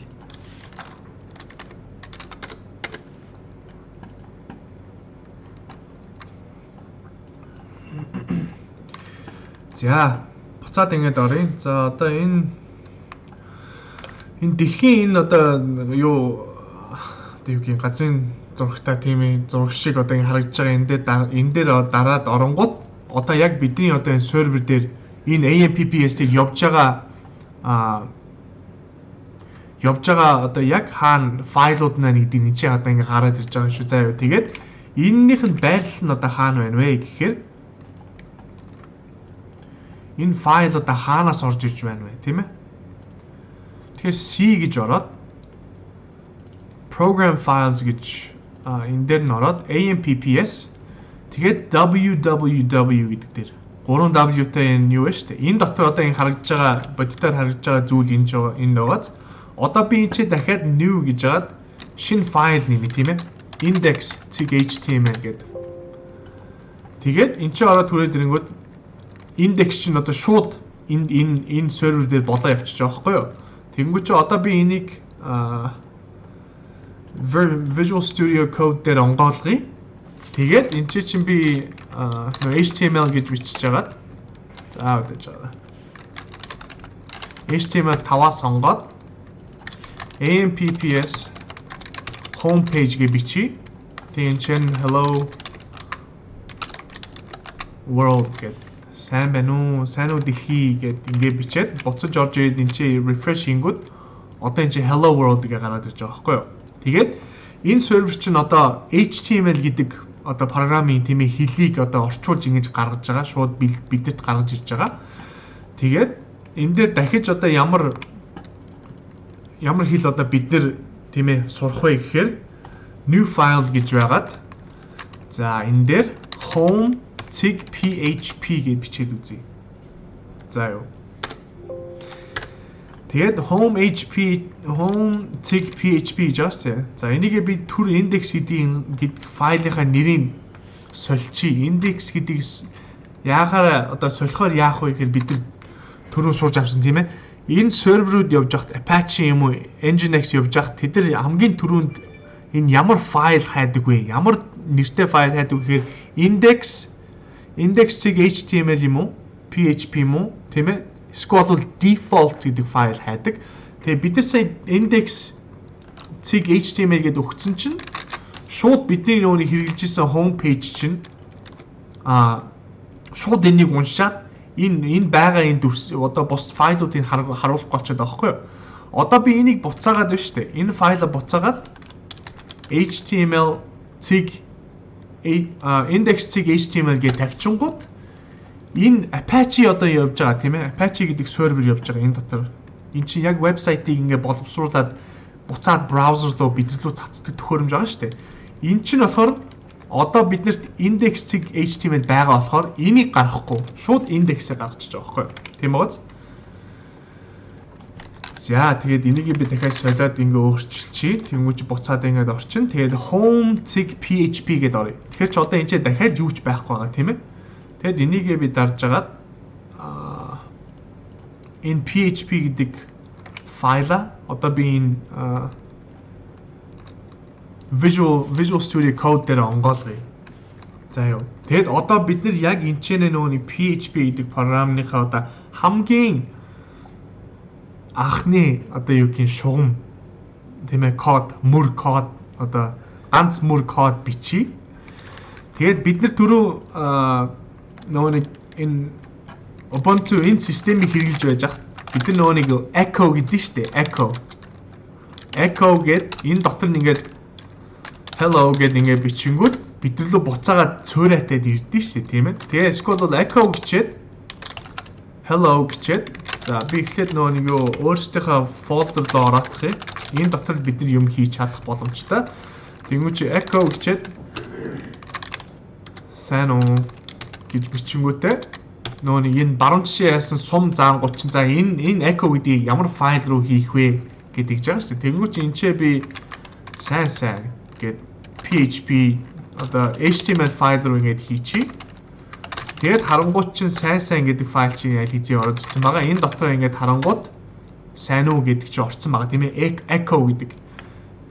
за буцаад ингэж оръё. За одоо энэ дэлхийн энэ одоо юу дэвгийн газрын зурагтай тийм зураг шиг одоо ингэ харагдаж байгаа энэ дээр дараад оронгууд одоо яг бидний одоо энэ сервер дээр энэ AMPPS-ийг явж байгаа одоо яг хаана файлууд нэ гэдэг нь чи одоо ингэ гараад ирж байгаа шүү. За тэгээд энэнийх нь байрлал нь одоо хаана байна вэ гэхээр энэ файл одоо хаанаас орж ирж байна вэ, тийм ээ? Тэгэхээр C гэж ороод program files гэж энэ дээр нь ороод AMPPS тэгээд www гэдэг дээр 3W-тай энэ юу вэ штэ. Энэ дотор одоо энэ харагдаж байгаа бодитоор харагдаж байгаа зүйл энэ байгааз одоо би энэ чи дахиад new гэж жаад шинэ файл нэмэ, тийм ээ? index.html гэдэг. Тэгээд энэ чи ороод түрээд ирэнгүүт индекс чинь одоо шууд энэ сервер дээр болоо явчихж байгаа байхгүй юу? Тэгэнгүүт чи одоо би энийг Visual Studio Code дээр онгоолгоё. Тэгээд энэ чинь би HTML гэж бичиж байгаад за үдэж байгаа. HTML 5-аас сонгоод AMPPS homepage гэж бичиж тэгээд чинь hello world гэдэг сайн байна уу? Сайн уу дэлхий гэд ингээ бичээд буцаж орж ирээд энэ чи refresh хийнгүүт одоо энэ чи hello world гэж гараад ирж байгаа байхгүй юу? Тэгээд энэ сервер чинь одоо HTML гэдэг одоо програмын тийм ээ хэлийг одоо орчуулж ингэж гаргаж байгаа. Шууд бидэд гаргаж ирж байгаа. Тэгээд энэ дээр дахиж одоо ямар хэл одоо бид нэр тийм ээ сурах вэ гэхээр new file гэж байгаад за энэ дээр home php гэж бичээд үзье. За юу. Тэгээд home php just за энийг би түр index гэдэг файлынхаа нэрийг сольчи. Index гэдгийг яахаар одоо солихоор яах вэ гэхээр бид түрүү сурж авсан тийм ээ. Энэ серверүүд явж байхад Apache юм уу Nginx явж байхад тэд нар хамгийн түрүүнд энэ ямар файл хайдаг вэ? Ямар нэртэй файл хайдаг вэ гэхээр index.html юм уу? PHP юм уу? Тийм ээ. Эсвэл default гэдэг файл хайдаг. Тэгээ бид нар сая index.html гэдээ өгсөн чинь шууд бидний нөөний хэрэгжилж исэн home page чинь шууд энийг уншаад энэ байгаа энэ одоо бус файлуудыг харуулах болчиход байгаа байхгүй юу? Одоо би энийг буцаагаад байна шүү дээ. Энэ файлаа буцаагаад index.html гэж тавьчингууд энэ Apache одоо явж байгаа тийм ээ. Apache гэдэг сервер явж байгаа энэ дотор. Энд чинь яг вебсайтыг ингээ боловсруулад буцаад браузер руу бидрэлүү цацдаг төхөөрөмж байгаа шүү дээ. Энд чинь болохоор одоо биднэрт index.html байгаа болохоор энийг гаргахгүй шууд индексээ гаргачих жоохоо байхгүй юу? Тийм үү? За тэгээд энийг би дахиад солиод ингээ өөрчилчихье. Тэнгүүч буцаад ингээд орчин. Тэгээд home.php гэдээ оръё. Тэгэхээр ч одоо энэ ч дахиад юу ч байхгүй байгаа тийм ээ. Тэгэд энийг би дарж агаад энэ PHP гэдэг файла одоо би энэ Visual Studio Code дээр онгоолгоё. За юу. Тэгэд одоо бид нар яг энэ ч нөөний PHP гэдэг програмныхаа одоо хамгийн анхны одоо юу гин шугам тийм ээ код, мөр код одоо ганц мөр код бичиж. Тэгэд бид нар түрүү нөгөө энэ Ubuntu энэ системийг хэрэглэж байж хат бид нар нөгөө Echo гэдэг нь шүү дээ. Echo гэд энэ дотор нь ингээд hello гэд ингээд бичингүүд бидрэлөө буцаагаад цөөрайтад ирдэ шүү дээ, тийм ээ. Тэгээ эсвэл бол Echo гэчээд hello гэчээд за би эхлээд нөгөө өөрсдийнхөө folder руу ороодох юм. Энэ дотор бид нар юм хийж чадах боломжтой. Тэнгүүч Echo гэчээд сайн уу гэж бичингүүтэй нөгөө энэ баруун жишээ яасан сум заангууд чинь за энэ echo гэдгийг ямар файл руу хийх вэ гэдэг жаа шүү дээ. Тэнгүүч энэ ч би сайн гэд PHP одоо HTML файл руу ингэж хийчихье. Тэгээд харангуут чинь сайн гэдэг файл чинь аль хэзээ ороод ирсэн байгаа. Энэ дотор ингэж харангуут сайн уу гэдэг чинь орсон байгаа тийм ээ. Echo гэдэг.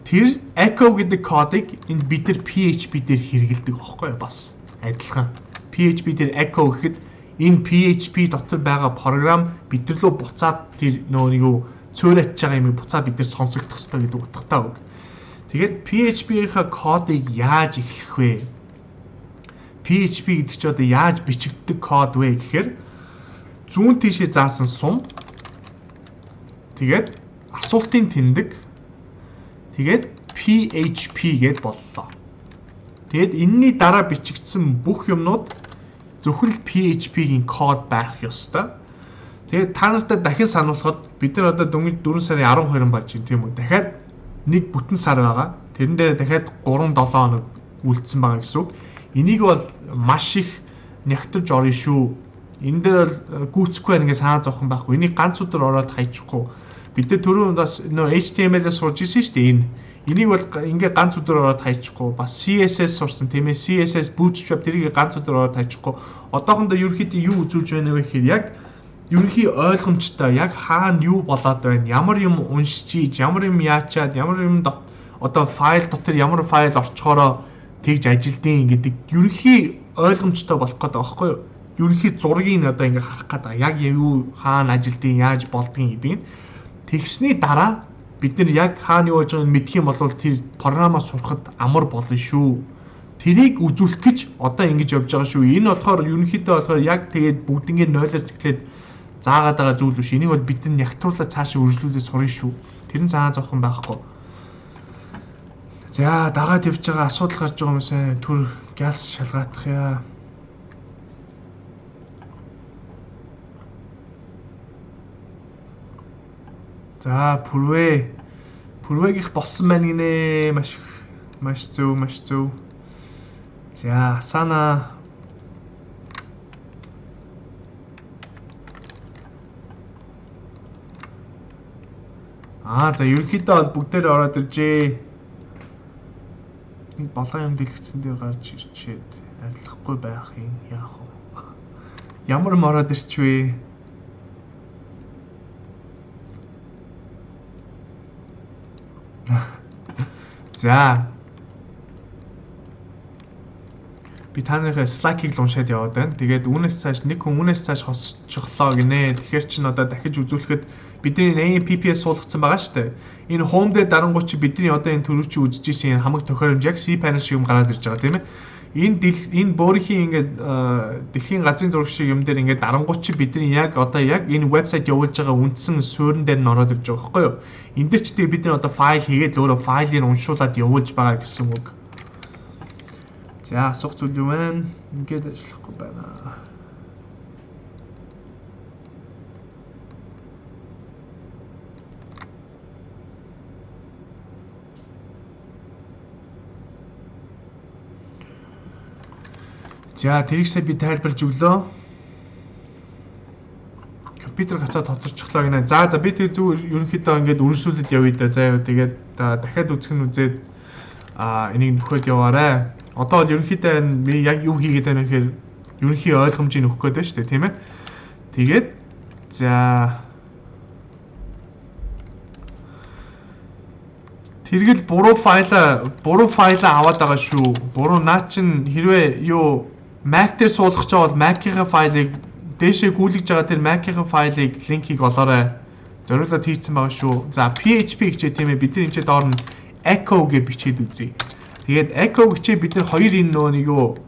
Тэр echo гэдэг кодыг энэ бид нар PHP дээр хэрэгэлдэг байхгүй юу бас адилхан. PHP дээр echo гэхэд энэ PHP дотор байгаа програм бидэрлөө буцаад тэр нөгөө цөөрөж байгаа юм буцаад бид нар сонсогдох хэрэгтэй гэдэг утгатай үг. Тэгээд PHP-ийнхаа кодыг яаж эхлэх вэ? PHP гэдэг чинь одоо яаж бичигддэг код вэ гэхээр зүүн тийшээ заасан сум тэгээд асуултын тэмдэг тэгээд PHP гэд боллоо. Тэгээд энэний дараа бичигдсэн бүх юмнууд зөвхөн PHP-ийн код байх ёстой. Тэгээд та нартай дахин сануулхад бид нар одоо дөнгөж 4 сарын 12 болж байна тийм үү. Дахиад нэг бүтэн сар байгаа. Тэрэн дээр дахиад 3-7 хоног үлдсэн байгаа гэсэн үг. Энийг бол маш их нягтарж орно шүү. Энэ дээр бол гүйцэхгүй байна гэж санаа зовхон байхгүй. Энийг ганц өдөр ороод хайчихгүй. Бид нар түрүү бас нөө HTML-ээс сурж ирсэн шүү дээ энэ. Энийг бол ингээ ганц өдөр ороод хайчихгүй. Бас CSS сурсан тийм ээ. CSS Bootstrap тэрийг ганц өдөр ороод хайчихгүй. Одоохондоо ерөнхийдөө юу үзүүлж байна вэ гэхээр яг ерөнхий ойлгомжтой яг хаана юу болоод байна, ямар юм уншиж ийж, ямар юм яачаад, ямар юм одоо файл дотор ямар файл орчхороо тэгж ажилдیں гэдэг ерөнхий ойлгомжтой болох гэдэг байхгүй юу? Ерөнхий зургийг одоо ингээ харах гэдэг. Яг юу хаана ажилдیں, яаж болдгийг гэдэг нь. Тэгсний дараа бид нар яг хаана юу болж байгааг мэдэх юм бол тэр програмаа сурахад амар болно шүү. Тэрийг үзүүлэх гэж одоо ингэж явж байгаа шүү. Энэ болохоор ерөнхийдөө болохоор яг тэгээд бүгднгээр 0-оос эхлээд заагаад байгаа зүйл биш. Энийг бол бид нар нягтруулаад цаашаа үргэлжлүүлээд сурна шүү. Тэр нь цаана зовхон байхгүй. За дагаад явж байгаа асуудал гарч байгаа юм сайн түр газ шалгаадах яа. За пүрвэгийнх болсон байна гинэ. Маш зөв. За асана. За ерөнхийдөө бол бүгдээр ороод иржээ. Нэг болгон юм дэлгэцэн дээр гарч ирчээд арилахгүй байх юм яах вэ? Ямар мороод ирчвэ? За. Би таныхаа Slack-ийг л уншаад яваад байна. Тэгээд үүнээс цааш нэг хүн үүнээс цааш хосчихлоо гинэ. Тэгэхээр чин одоо дахиж үзүүлэхэд бидний AMPPS суулгацсан байгаа шүү дээ. Энэ home дээр дарангуй чи бидний одоо энэ төрөв чи үзэж ирсэн хамаг тохиромж яг cPanel шиг юм гараад ирж байгаа тийм ээ. Энэ боорхийн ингээд дэлхийн газрын зураг шиг юм дээр ингээд дарангуй чи бидний яг энэ вебсайт явуулж байгаа үндсэн суурин дээр нь ороод ирж байгаа байхгүй юу? Энд дээр ч тэгээ бид нар одоо файл хийгээд өөрөө файлыг уншуулад явуулж байгаа гэсэн үг. За асуух зүйл юу вэ? Ингээд ажиллахгүй байна. За тэрийгсээ би тайлбарлаж өглөө. Компьютер гацаад тоцорчихлоо гинэ. За би тэг зөв ерөнхийдөө ингээд үргэлжлүүлээд явъя да. За тэгээд дахиад үзэх нь үзээд энийг нөхөд яваарай. Одоо бол ерөнхийдөө би яг юу хийгээд байна гэхээр ерөнхий ойлгомжийг өгөх гээд байна шүү дээ, тийм ээ. Тэгээд за тэргэл буруу файлаа аваад байгаа шүү. Буруу наа чин хэрвээ юу Mac дээр суулгах гэж бол Mac-ийн файлыг дээшээ гүйлгэж байгаа тэр Mac-ийн файлыг линкийг олоорой. Зориулаад хийцэн байгаа шүү. За PHP гэчээ тийм ээ бид нар энэ доор нь echo гэж бичээд үзье. Тэгээд echo гэчээ бид нар хоёр энэ нөгөө нэг юу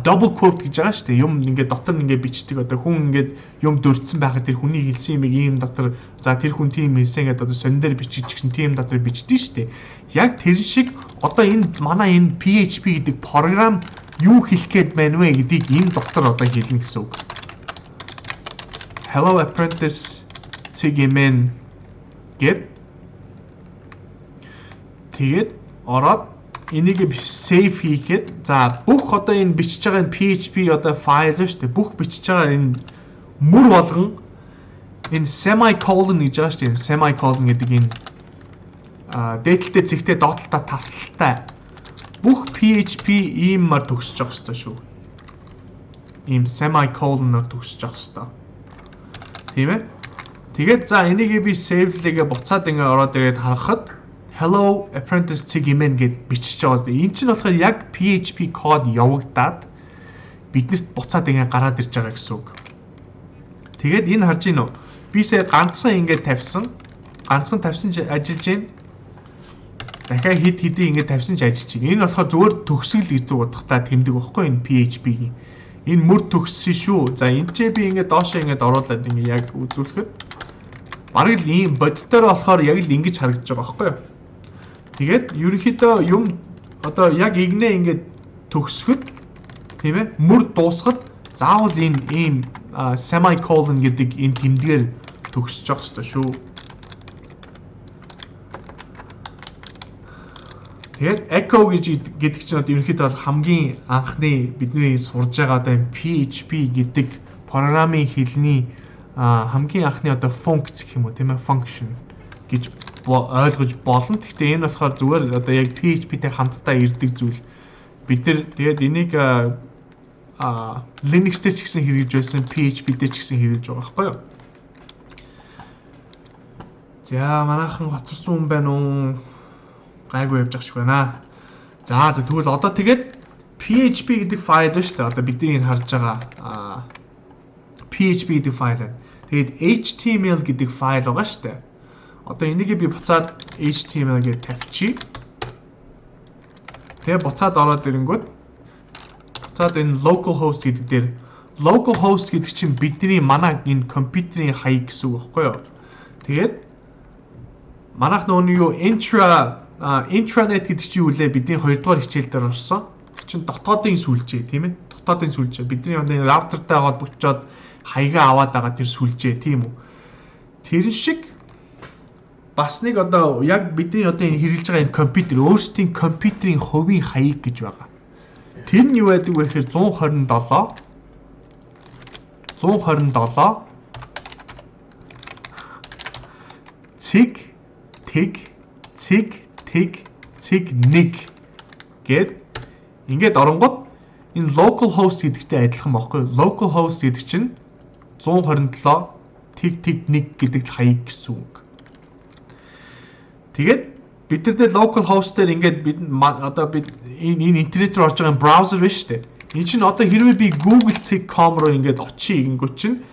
double quote гэж байгаа шүү дээ. Юм ингээд дотор нь ингээд бичдэг. Одоо хүн ингээд юм дурдсан байхад тэр хүний хэлсэн юмыг ийм дотор за тэр хүн тийм хэлсэн гэдэг одоо сонин дээр бичиж гисэн тийм дотор бичдэг шүү дээ. Яг тэр шиг одоо энэ манай энэ PHP гэдэг програм юу хэлэх гээд байна вэ гэдгийг энэ дотор одоо хэлнэ гэсэн үг. Hello apprentice CGMN гэд тэгээд ороод энийг save хийхэд за бүх одоо энэ бичиж байгаа энэ PHP одоо файл шүү дээ. Бүх бичиж байгаа энэ мөр болгон энэ semicolon гэж байгаа шүү дээ. Semicolon гэдэг энэ дээдлэлтэй зэгтэй доотлолтой тасалтай бүх PHP иймээр төгсөж явах хэрэгтэй шүү. Ийм semicolon-оор төгсөж явах хэрэгтэй. Тийм ээ. Тэгээд за энийг би save-лэгээ буцаад ингээ ороод ирээд харахад Hello apprentice CGMN гэд бичиж байгаа зү. Энд чинь болохоор яг PHP код явагдаад биднэрт буцаад ингээ гараад ирж байгаа гэсэн үг. Тэгээд энэ харж гин үү? Би сая ганцхан ингээ тавьсан ч ажиллаж байна. Дахиад хэдий ингэ тавьсан ч ажиллаж байна. Энэ болохоор зөвхөн төгсгөл гэж утгатай тэмдэг байхгүй энэ PHP-ийн. Энэ мөр төгссөн шүү. За энд ч би ингэ доошоо ингэ оруулаад ингэ яг үзүүлэхэд бараг л ийм бодитоор болохоор яг л ингэж харагдаж байгаа байхгүй юу? Тэгээд ерөнхийдөө юм одоо яг игнэ ингэ төгсгöd тийм ээ мөр дуусахад заавал энэ ийм semicolon гэдэг энэ тэмдгээр төгсөж явах ёстой шүү. Тэгээд echo гэдэг чинь одоо ерөнхийдөө бол хамгийн анхны бидний сурж байгаа одоо PHP гэдэг программын хэлний хамгийн анхны одоо функц гэх юм уу тийм ээ function гэж ойлгож болно. Гэхдээ энэ болохоор зүгээр одоо яг PHP-тэй хамтдаа ирдэг зүйл. Бид нар тэгээд энийг Linux дээр ч гэсэн хэрэгжиж байсан, PHP дээр ч гэсэн хэрэгжиж байгаа байхгүй юу? За манайхан хоцорсон хүн байна уу? Гайгүй явж байгаа шиг байна. За тэгвэл одоо тэгээд PHP гэдэг файл байна шүү дээ. Одоо бидний энэ харж байгаа PHP гэдэг файл байна. Тэгээд HTML гэдэг файл байгаа шүү дээ. Одоо энийг би буцаад HTML гэж тавьчих. Тэгээд буцаад ороод ирэнгүүт буцаад энэ localhost гэдэг дээр localhost гэдэг чинь бидний манай энэ компьютерийн хаяг гэсэн үг байхгүй юу? Тэгээд манайх нөгөө юу intranet гэдэг чинь юу вэ? Бидний 2 дугаар хичээл дээр орсон. Тэр чинь дотоодын сүлжээ тийм ээ. Дотоодын сүлжээ. Бидний одоо раутертай холбогдоод хаягаа аваад байгаа тэр сүлжээ тийм үү. Тэр шиг бас нэг одоо яг бидний одоо энэ хэрэгжилж байгаа энэ компьютер өөрсдийн компьютерийн хувийн хаяг гэж байгаа. Тэр нь юу байдаг вэ гэхээр 127 цэг 1 гэд ингээд оронгод энэ local host гэдэгтэй адилхан байхгүй. Local host гэдэг чинь 127 тэг 1 гэдэг хаяг гэсэн үг. Тэгээд бид нар дээр local host дээр ингээд одоо бид энэ интернет руу орж байгаа браузер биш үү? Энэ чинь одоо хэрвээ би google.com руу ингээд очие гингүүт чинь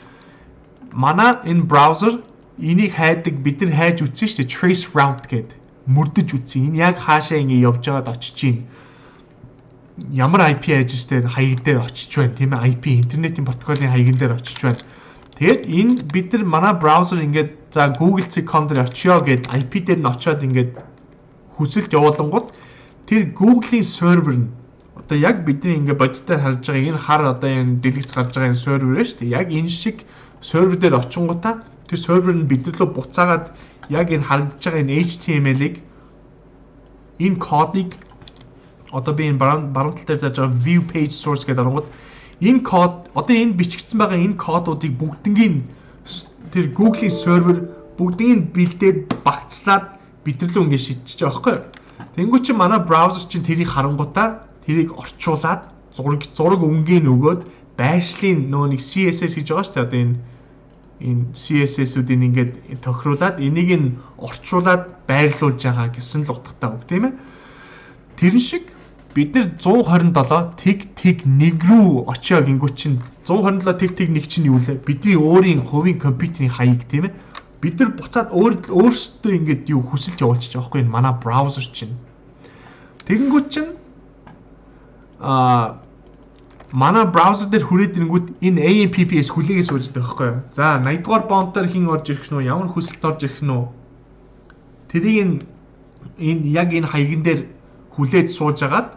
манай энэ браузер энийг хайдаг бид нар хайж үзсэн шүү дээ trace route гэдэг мөрдөж үзсэн. Энэ яг хаашаа ингэ явж байгаад очиж чинь ямар IP address дээр хаяг дээр очиж байна тийм ээ IP интернетийн протоколын хаягн дээр очиж байна. Тэгээд энэ бид нар манай браузер ингээд за google.com дээр очиё гэд IP дээр нь очиод ингээд хүсэлт явуулангууд тэр Google-ийн сервер нь одоо яг бидний ингээд бодитоор харж байгаа энэ хар одоо энэ дэлгэц гарч байгаа энэ сервер ээ шүү дээ. Яг энэ шиг сервер дээр очингуудаа тэр сервер нь бидэрлөө буцаагаад яг энэ харагдаж байгаа энэ HTML-ийг энэ кодыг одоо би энэ баруун тал дээр зааж байгаа view page source гэдэг оронгод энэ код одоо энэ бичигдсэн байгаа энэ кодуудыг бүгднийг тэр Google-ийн сервер бүгдийг бэлдээд багцлаад бидэрлөө ингэ шидчихэж байгаа байхгүй юу. Тэнгүү чи манай браузер чинь тэрийг харангуудаа тэрийг орчуулад зураг өнгийн өгөөд байршлын нөгөө нэг CSS гэж байгаа шүү дээ. Одоо энэ CSS-үүдийг ингээд тохируулад энийг нь орчуулад байрлуулж байгаа гэсэн л утгатай үг тийм ээ. Тэрэн шиг бид нэр 127 тэг 1 рүү очио гингүү чинь 127 тэг 1 чинь юу лээ? Бидний өөрийн хувийн компьютерийн хаяг тийм ээ. Бид нар буцаад өөрсдөө ингээд юу хүсэлт явуулчих жоохгүй энэ манай браузер чинь. Тэгэнгүүт чинь манай браузер дээр хүрээд ирэнгүүт энэ AMPPS хүлээгээ сууж байгаа байхгүй юу. За 80 дугаар бомбоор хин орж ирэх нь ямар хүсэлт орж ирэх нь тэрийг энэ яг энэ хаягн дээр хүлээж сууж агаад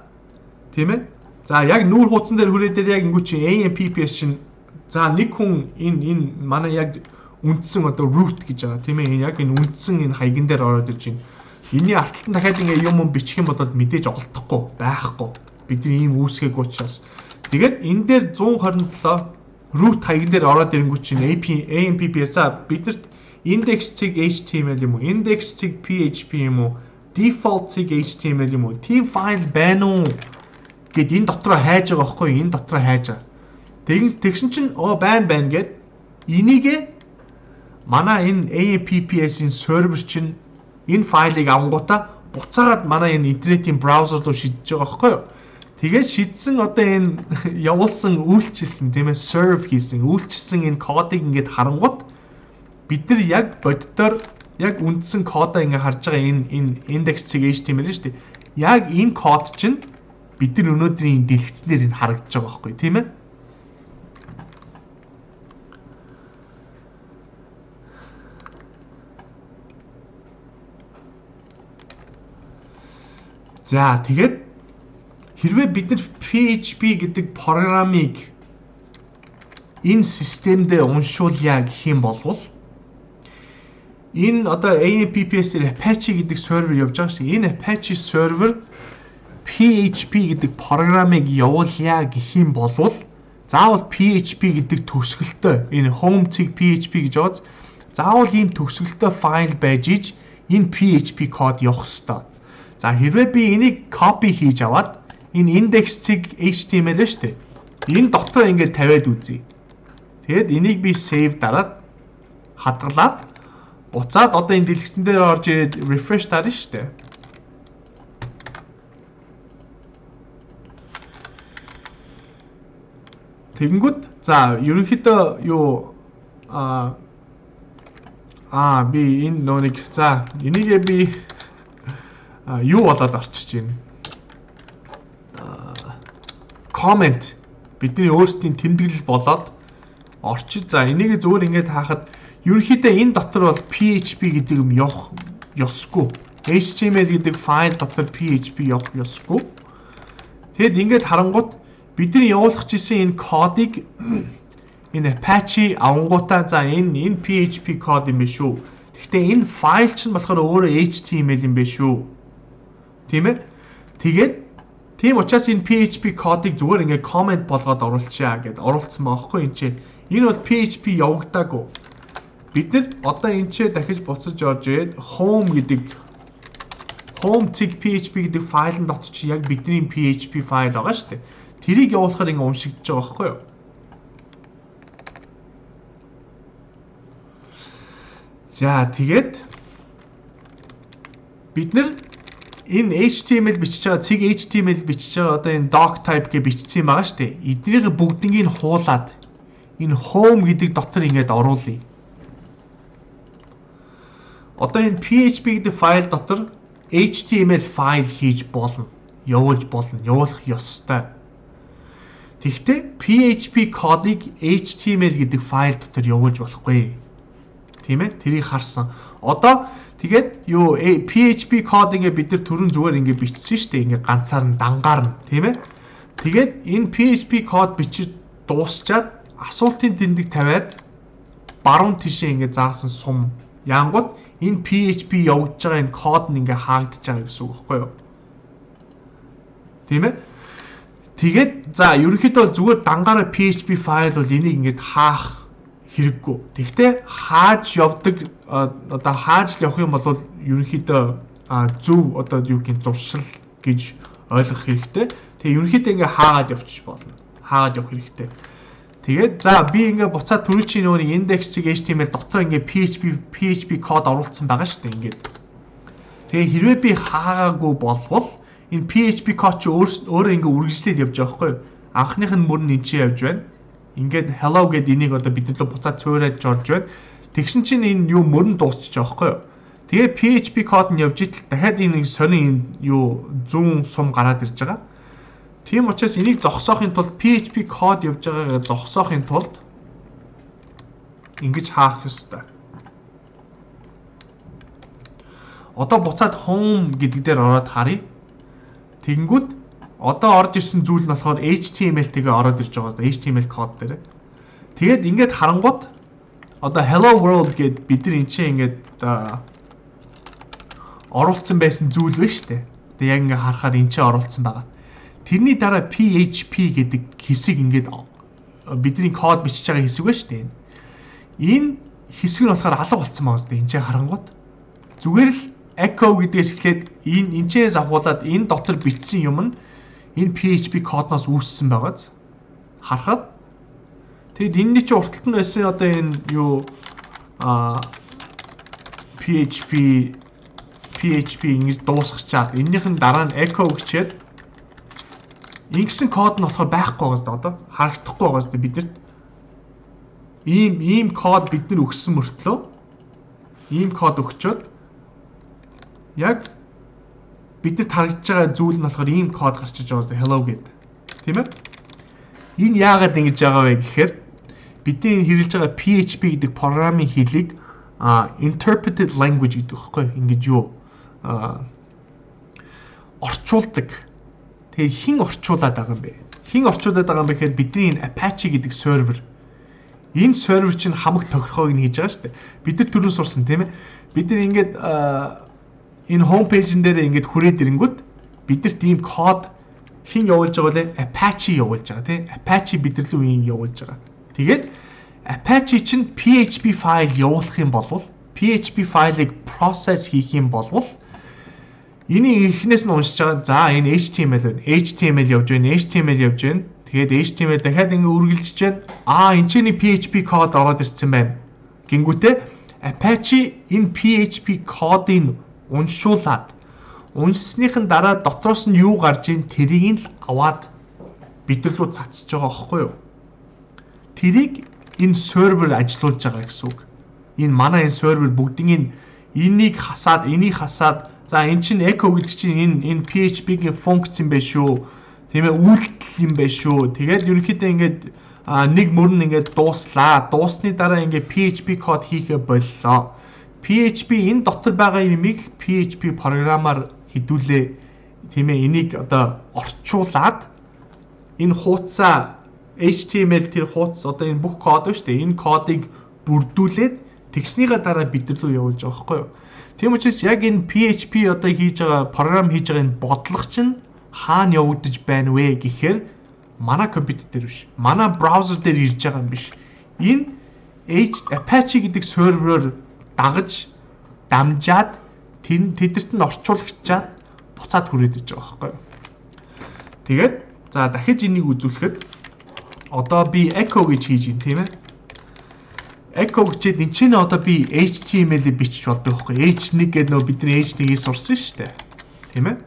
тийм ээ. За яг нүүр хуудсан дээр хүрээд дээр яг ингүүт чинь AMPPS чинь за нэг хүн энэ манай яг үндсэн одоо root гэж байгаа тийм ээ. Яг энэ үндсэн энэ хаягн дээр ороод ирж байна. Энийн арталтан дахиад ингээ юм бичих юм бол мэдээж олдохгүй байхгүй. Бидний ийм үүсгээг учраас тэгээд энэ дээр 127 root хаягн дээр ороод ирэнгүүт чинь AMPPS-а биднэрт index.html юм уу, index.php юм уу, default.html юм уу, тийм файл байна уу гэд энэ дотроо хайж байгаа байхгүй юу? Энэ дотроо хайж байгаа. Тэгсэн чинь байна гэд энийг манай энэ AMPPS-ийн сервер чинь энэ файлыг авангуудаа буцаагаад манай энэ интернетийн браузер руу шидэж байгаа байхгүй юу? Тэгээд шидсэн одоо энэ явуулсан үйлчилсэн тийм ээ serve хийсэн үйлчилсэн энэ кодыг ингээд харангууд бид нар яг боддоор яг үндсэн кодоо ингээд харж байгаа энэ index.html шүү дээ. Яг энэ код чинь бид нар өнөөдрийн дэлгэцнээр энэ харагдаж байгаа байхгүй тийм ээ. За тэгээд хэрвээ бид нар PHP гэдэг программыг энэ системдээ уншуулъя гэх юм бол энэ одоо AMPPS-ээр Apache гэдэг сервер явж байгаа шүү. Энэ Apache сервер PHP гэдэг программыг явуулъя гэх юм бол заавал PHP гэдэг төгсгөлтөө энэ home.php гэж байгааз заавал ийм төгсгөлтөө файл байж иж энэ PHP код явах ёстой. За хэрвээ би энийг copy хийж аваад энэ index.html шүү дээ. Энэ дотор ингээд тавиад үзье. Тэгэд энийг би save дараад хадгалаад буцаад одоо энэ дэлгэцэн дээр орж ирээд refresh дарна шүү дээ. Тэгэнгүүт за ерөнхийдөө юу би энэ нөөник за энийгээ би юу болоод орчиж байна. Comment бидний өөрсдийн тэмдэглэл болоод орчиж за энийг зөвөр ингэж хаахад ерөнхийдөө энэ дотор бол PHP гэдэг юм явах ёсгүй. HTML гэдэг файл дотор PHP явах ёсгүй. Тэгэд ингээд харангуут бидний явуулах гэсэн энэ кодыг энэ Apache авангуудаа за энэ PHP код юм биш үү. Гэхдээ энэ файл чинь болохоор өөрөө HTML юм биш үү. Тийм ээ. Тэгээд тийм учраас энэ PHP кодыг зүгээр ингээд comment болгоод оруулчаа гэд оруулсан байгаа хгүй энэ чинь. Энэ бол PHP явагдаагүй. Бид нар одоо энэ ч дахиж буцаж орж ирээд home гэдэг home.php гэдэг файлын дотор чи яг бидний PHP файл байгаа шүү дээ. Тэрийг явуулахаар ингэ уншигдож байгаа байхгүй юу? За тэгээд бид нар энэ HTML бичиж байгаа цэг HTML бичиж байгаа одоо энэ doc type гэж бичсэн юм байгаа шүү дээ. Эднийг бүгднийг хуулаад энэ home гэдэг дотор ингэж оруулъя. Одоо энэ PHP гэдэг файл дотор HTML файл хийж болно, явуулж болно, явуулах ёстой. Тэгэхдээ PHP кодыг HTML гэдэг файл дотор явуулж болохгүй. Тийм ээ? Тэрийг харсан. Одоо тэгээд юу PHP код ингээ бид нар түрүүн зүгээр ингээ бичсэн шүү дээ. Ингээ ганцаар нь дангаар нь, тийм ээ? Тэгээд энэ PHP код бичиж дуусчаад асуултын тэмдэг тавиад баруун тишээ ингээ заасан сум янгууд энэ PHP явуулж байгаа энэ код нь ингээ хаагдж байгаа гэсэн үг байхгүй юу? Тийм ээ? Тэгээд за ерөнхийдөө зүгээр дангаараа PHP файл бол энийг ингээ хаах хэрэггүй. Тэгвэл хааж явдаг одоо хааж явах юм бол ерөнхийдөө зөв одоо юу гэх юм зуршил гэж ойлгох хэрэгтэй. Тэгээ ерөнхийдөө ингээ хаагаад явчих болно. Хаагаад явах хэрэгтэй. Тэгээд за би ингээ буцаад түрүүчийн нөгөө index.html HTML дотор ингээ PHP код оруулсан байгаа шүү дээ ингээд. Тэгээ хэрвээ би хаагаагүй болвол энэ PHP код чи өөрөө ингээ үргэлжлээд явж байгаа байхгүй юу? Анхных нь мөр нь энэ чи явж байна. Ингээд hello гэд энийг одоо бид нар буцаад цуураад жорж байна. Тэгсэн чинь энэ юу мөр нь дуусчих жоох байхгүй юу? Тэгээ PHP код нь явж итэл дахиад энэ сонин юу зүүн сум гараад ирж байгаа. Тийм учраас энийг зогсоохын тулд PHP код явж байгаагаа зогсоохын тулд ингэж хаах ёстой. Одоо буцаад home гэдэг дээр ороод харъя. Тэгэнгүүт одоо орж ирсэн зүйл нь болохоор HTML-тэйгээ ороод ирж байгаа. HTML код дээр. Тэгээд ингээд харангууд одоо hello world гэд бид нар энэ чинь ингээд оруулсан байсан зүйл байна шүү дээ. Тэгээд яг ингээд харахаар энэ чинь оруулсан байгаа. Тэрний дараа PHP гэдэг хэсэг ингээд бидний код бичиж байгаа хэсэг байна шүү дээ. Энэ хэсэг нь болохоор алга болцсон байгаа шүү дээ. Энд чинь харангууд зүгээр л echo гэдгээс эхлээд энэ энэчээс авахуулаад энэ дотор бичсэн юм нь энэ PHP кодноос үүссэн байгааз харахад тэгэд энэний чинь урталт нь байсан одоо энэ юу PHP ингэж дуусгачаад эннийх нь дараа нь echo гэчээд ингэсэн код нь болохоор байхгүй байгаа зү одоо харагдахгүй байгаа зү биднэрт ийм код бид нар өгсөн мөртлөө ийм код өгчөөд яг бидэд харагдж байгаа зүйл нь болохоор ийм код гарч иж байгаа зү hello гэд тийм ээ энэ яагаад ингэж байгаа вэ гэхээр бидний хэрэглэж байгаа PHP гэдэг программын хэлийг interpreted language гэдэг байхгүй ингэж юу орчуулдаг. Тэгээ хин орчуулад байгаа юм бэ? Хин орчуулад байгаа юм бэ гэхээр бидний энэ Apache гэдэг сервер. Энэ сервер чинь хамаг тохирохыг нь хийж байгаа шүү дээ. Бид нар түрүүн сурсан тийм ээ. Бид нар ингээд энэ хоум пэйжн дээр ингээд хүрээд ирэнгүүт бидэрт ийм код хин явуулж байгаа лээ Apache явуулж байгаа тийм Apache бид нар рүү ийм явуулж байгаа. Тэгээд Apache чинь PHP файл явуулах юм бол PHP файлыг process хийх юм бол энийг эхнээс нь уншиж байгаа. За энэ HTML байна. HTML явж байна. HTML явж байна. Тэгээд HTML дахиад ингэ үргэлжлэж байна. Энд чинь PHP код ороод ирсэн байна. Гингүүтээ Apache энэ PHP кодыг уншуулад уншсныхын дараа дотроос нь юу гарч ийн тэрийг л аваад бид нар руу цацж байгаа байхгүй юу? Тэрийг энэ сервер ажилуулж байгаа гэсэн үг. Энэ манай энэ сервер бүгднийг энийг хасаад энийг хасаад за эн чинь echo гэдэг чинь энэ PHP-гийн функц юм байна шүү. Тийм ээ үйлдэл юм байна шүү. Тэгээд ерөнхийдөө ингээд нэг мөр нь ингээд дууслаа. Дуусны дараа ингээд PHP код хийхэ боллоо. PHP энэ дотор байгаа юмыг PHP програмаар хэдүүлээ. Тийм ээ, энийг одоо орчуулад энэ хуудасаа HTML тэр хуудас одоо энэ бүх код ба штэ. Энэ кодыг бүрдүүлээд тэгснийхаа дараа бид нар руу явуулж байгаа байхгүй юу? Тийм учраас яг энэ PHP одоо хийж байгаа програм хийж байгаа энэ бодлого чинь хаана явагдаж байна вэ гэхээр манай компьютер дээр биш. Манай браузер дээр ирж байгаа юм биш. Энэ Apache гэдэг сервероор дагаж дамжаад тэдэрт нь орчуулагчаад буцаад хүрээд иж байгаа байхгүй юу? Тэгээд за дахиж энийг үзүүлэхэд одоо би echo гэж хийж байна тийм ээ. Echo гэчихэд энэ чинь одоо би HTML-ийг бичиж болдог байхгүй. H1 гэдэг нөө бидний H1-ийг сурсан шүү дээ. Тийм ээ.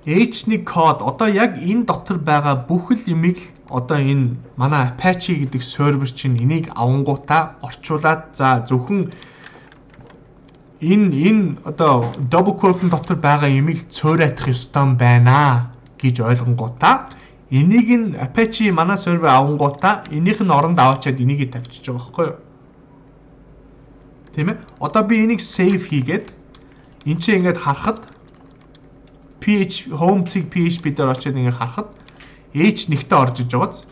H1 код одоо яг энэ дотор байгаа бүх л юмыг одоо энэ манай Apache гэдэг сервер чинь энийг авангуудаа орчуулад за зөвхөн энэ одоо double quote-ын дотор байгаа юмыг цөөрайтах ёстой байна гэж ойлгонгуудаа энийг нь Apache манай сервер авангуудаа энийх нь оронд аваачаад энийг тавьчихж байгаа байхгүй юу? Тийм ээ. Одоо би энийг save хийгээд эн чинь ингээд харахад home.php дээр очиод ингээд харахад h1-тэй орж иж байгааз.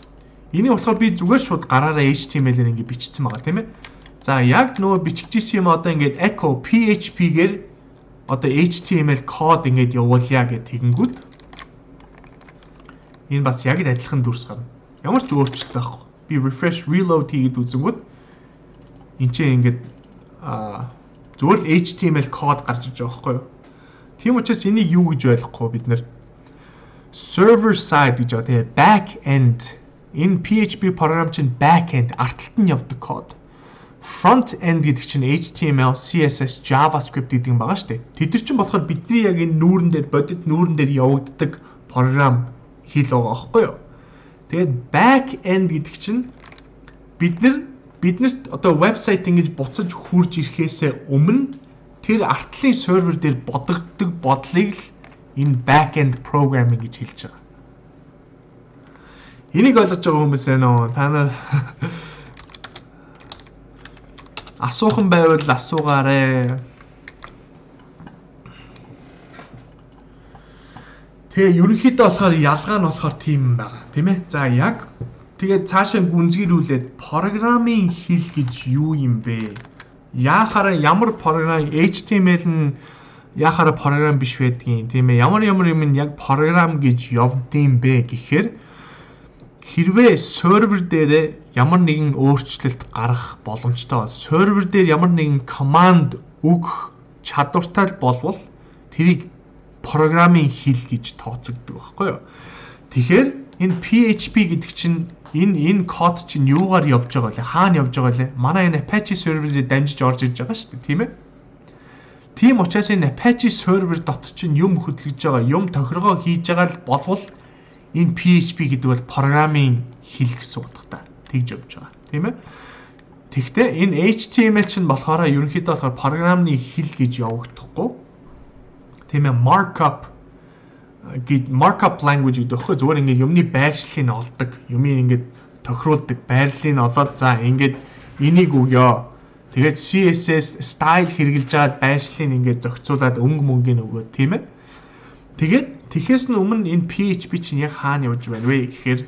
Энийг болохоор би зүгээр шууд гараараа HTML-ээр ингээд бичсэн байгаа тийм ээ. За яг нөгөө биччихсэн юм одоо ингээд echo PHP-гээр одоо HTML код ингээд явуулъя гэд тэгэнгүүт энэ бас яг л адилхан дүрс гарна. Ямар ч өөрчлөлт байхгүй. Би refresh reload хийгээд үзэнгүүт энэ чинь ингээд зүгээр л HTML код гарч иж байгаа байхгүй юу? Тийм учраас энийг юу гэж ойлгохгүй бид нэр server side гэж одоо тэгээ back end энэ PHP програм чинь back end артталт нь явдаг код. Front end гэдэг чинь HTML, CSS, JavaScript гэдэг юм байгаа шүү дээ. Тэд нар чинь болохоор бидний яг энэ нүүрэн дээр бодит нүүрэн дээр явагддаг програм хэл байгаа байхгүй юу? Тэгээд back end гэдэг чинь биднэрт одоо вебсайт ингэж буцаж хурж ирэхээс өмнө тэр артлын сервер дээр бодогддог бодлыг л энэ back end programming гэж хэлж байгаа. Энийг ойлгож байгаа хүмүүс байна уу? Та нар асуухан байвал асуугаарай. Тэгээ ерөнхийдөө болохоор ялгаа нь болохоор тийм байгаа тийм ээ. За яг тэгээд цаашаа гүнзгийрүүлээд программын хэл гэж юу юм бэ? Яахаараа ямар програм HTML нь яахаараа програм биш байдгийг тийм ээ. Ямар юм яг програм гэж явдсан бэ гэхээр хэрвээ сервер дээр ямар нэгэн өөрчлөлт гарах боломжтой бол сервер дээр ямар нэгэн команд өгөх чадвартай болвол тэрийг программын хэл гэж тооцогддог байхгүй юу. Тэгэхээр энэ PHP гэдэг чинь энэ код чинь юугаар явж байгаа вэ? Хаана явж байгаа вэ? Манай энэ Apache серверээр дамжиж орж иж байгаа шүү дээ, тийм ээ. Тийм учраас энэ Apache сервер дот чинь юм хөдөлгөж байгаа, юм тохиргоо хийж байгаа л болвол энэ PHP гэдэг бол программын хэл гэсэн утгатай тэгж явж байгаа, тийм ээ. Тэгэхдээ энэ HTML чинь болохоор ерөнхийдөө болохоор программын хэл гэж явагдахгүй. Тийм ээ, markup language гэдэг байхгүй зүгээр ингээд юмны байршлыг олдог, юмыг ингээд тохируулдаг, байрлалыг олоод за ингээд энийг өгөө. Тэгээд CSS style хэрэгжилж байгаад байршлыг ингээд зохицуулаад өнгө мөнгөний өгөө, тийм ээ. Тэгээд тэгэхээс нь өмнө энэ PHP чинь яг хаана явж байна вэ гэхээр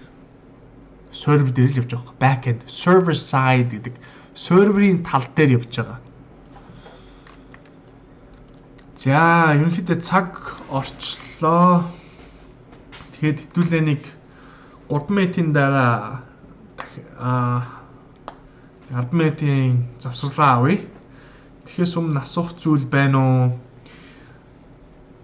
сервер дээр л явж байгаа. Backend, server side гэдэг серверийн тал дээр явж байгаа. За, ерөнхийдөө цаг орчлоо. Тэгээд хэдүүлээ нэг 3 минутын дараа 10 минутын завсарлаа авъя. Тэгэхээс өмнө асуух зүйл байна уу?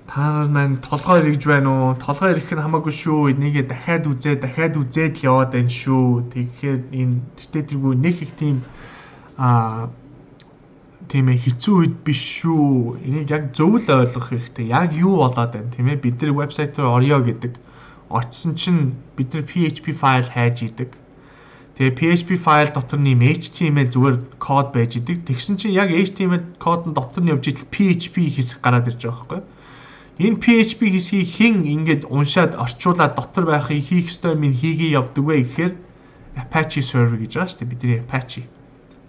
Та нар маань толгой эргэж байна уу? Толгой эргэх нь хамаагүй шүү. Энийг дахиад үзээд л яваад байна шүү. Тэгэхээр энэ тэргүй нэг их тийм тийм ээ хэцүү үед биш шүү. Энийг яг зөв л ойлгох хэрэгтэй. Яг юу болоод байна тийм ээ? Бид нар вебсайт руу орё гэдэг. Очсон чинь бид нар PHP файл хайж идэг. Тэгээ PHP файл дотор нэм HTML зүгээр код байж идэг. Тэгсэн чинь яг HTML кодын дотор нь явж идэл PHP хэсэг гараад ирж байгаа байхгүй юу? Энэ PHP хэсгийг хэн ингэж уншаад орчуулаад дотор байхыг хийх ёстой минь хийгээ явдаг вэ гэхээр Apache server гэж байгаа шүү дээ. Бидний Apache.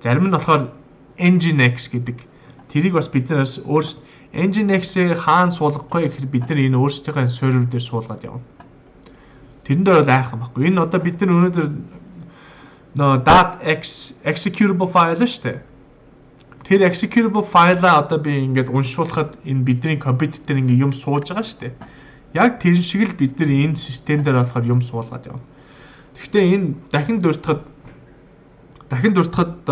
Зарим нь болохоор Nginx гэдэг. Тэрийг бас бид нар өөрсдөө Nginx-ийг хаана суулгахгүй гэхээр бид нар энэ өөрсдийнхээ сервер дээр суулгаад явна. Тэрэн дээр бол айхан байхгүй. Энэ одоо бид нар өнөөдөр .executable file шүү дээ. Тэр executable file-а одоо би ингээд уншуулхад энэ бидний компьютер дээр ингээд юм сууж байгаа шүү дээ. Яг тэр шиг л бид нар энэ систем дээр болохоор юм суулгаад явна. Гэхдээ энэ дахин дуртахад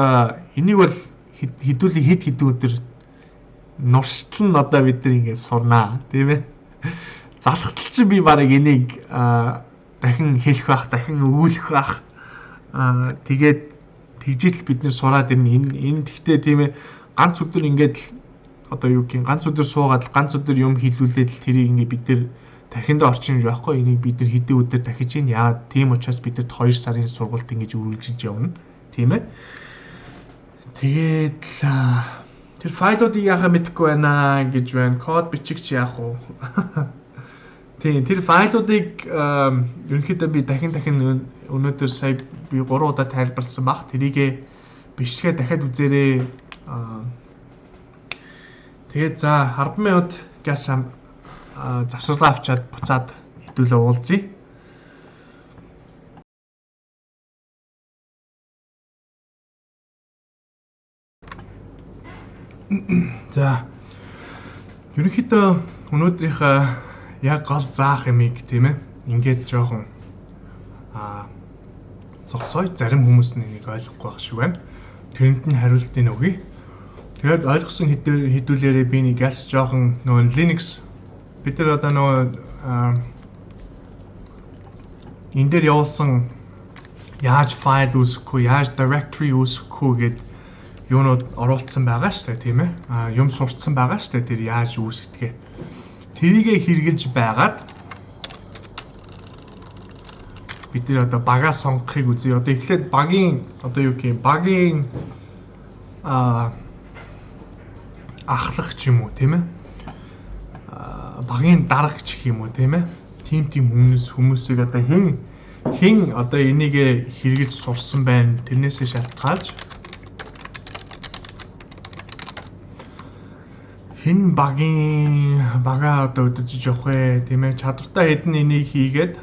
энийг бол хэдүүлээ хэд хэдэн өдөр нуршдал нь одоо бид нар ингээд сурнаа, тийм ээ. Залхтал чинь би барыг энийг дахин хэлэх байх, дахин өгүүлэх байх. Тэгээд тэгжэл бид нэр сураад энэ тэгтээ тийм ээ ганц өдөр ингээд одоо юу гэх юм ганц өдөр суугаад ганц өдөр юм хэлүүлээд л тэрийг ингээд бид нэр тархинд орчимж байхгүй энийг бид нэр хэдэн өдөр дахиж ийн яа тийм учраас бидэрт 2 сарын сургалт ингэж үргэлжлэж явна тийм ээ. Тэгээд тэр файлуудыг яхаа мэдэхгүй байна гэж байна. Код бичигч яах вэ? Тийм тэр файлуудыг ерөнхийдөө би дахин өнөөдөр сая би 3 удаа тайлбарласан баг. Тэрийгэ бичлэгээ дахиад үзээрэй. Тэгээд за 10 минут газ завсарлаа авчаад буцаад хэдүүлээ уулзъя. За ерөнхийдөө өнөөдрийнхээ яг гол заах юмыг тийм ээ ингээд жоохон зогсоё. Зарим хүмүүс нэг ойлгохгүй байх шиг байна. Тэрэнд нь хариултыг өгье. Тэгээд ойлгосон хэдүүлээрээ би нэг яс жоохон нөгөө Linux бид нар одоо нөгөө энэ дээр явуулсан яаж файл үүсгэхгүй, яаж directory үүсгэхгүй гэд юунууд оруулсан байгаа шүү дээ, тийм ээ. Юм сурцсан байгаа шүү дээ. Тэр яаж үүсгэдэг. Тэрийгэ хэрэгжилж байгаад бид нар одоо багаа сонгохыг үзье. Одоо эхлээд багийн одоо юу гэх юм багийн ахлах ч юм уу тийм ээ. Багийн дарга ч гэх юм уу тийм ээ. Тим хүмүүсийг одоо хэн одоо энийг хэрэгжилж сурсан байна. Тэрнээсээ шалтгаалж хэн багаа одоо өдөрж явах вэ тийм ээ. Чадвартай хэдэн энийг хийгээд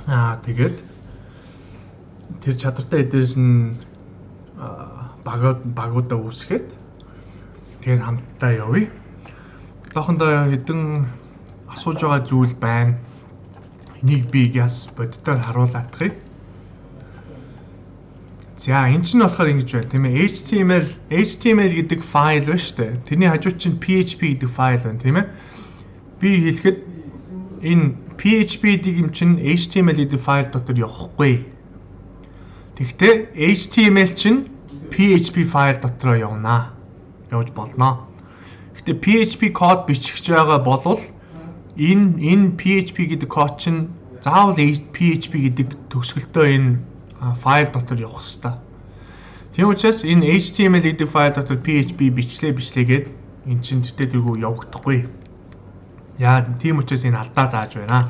тэгээд тэр чадвартай эдээс нь багуудаа үүсгээд тэгээд хамтдаа явъя. Одоохондоо хэдэн асууж байгаа зүйл байна. Энийг би яс боддоор харуулаадахыг. За энэ чинь болохоор ингэж байна тийм ээ. HTML гэдэг файл байна шүү дээ. Тэрний хажууд чинь PHP гэдэг файл байна тийм ээ. Би хэлэхэд энэ PHP гэдэг юм чинь HTML гэдэг файл дотор явахгүй. Тэгэхдээ HTML чинь PHP файл дотроо явна. Явж болно. Гэхдээ PHP код бичих байгаа болвол энэ PHP гэдэг код чинь заавал PHP гэдэг төгсгөлтөө энэ файл дотор явах хэрэгтэй. Тийм учраас энэ HTML гэдэг файл дотор PHP бичлээгээд эн чинь тэргүй явагдахгүй. Яа, тийм учраас энэ алдаа зааж байна.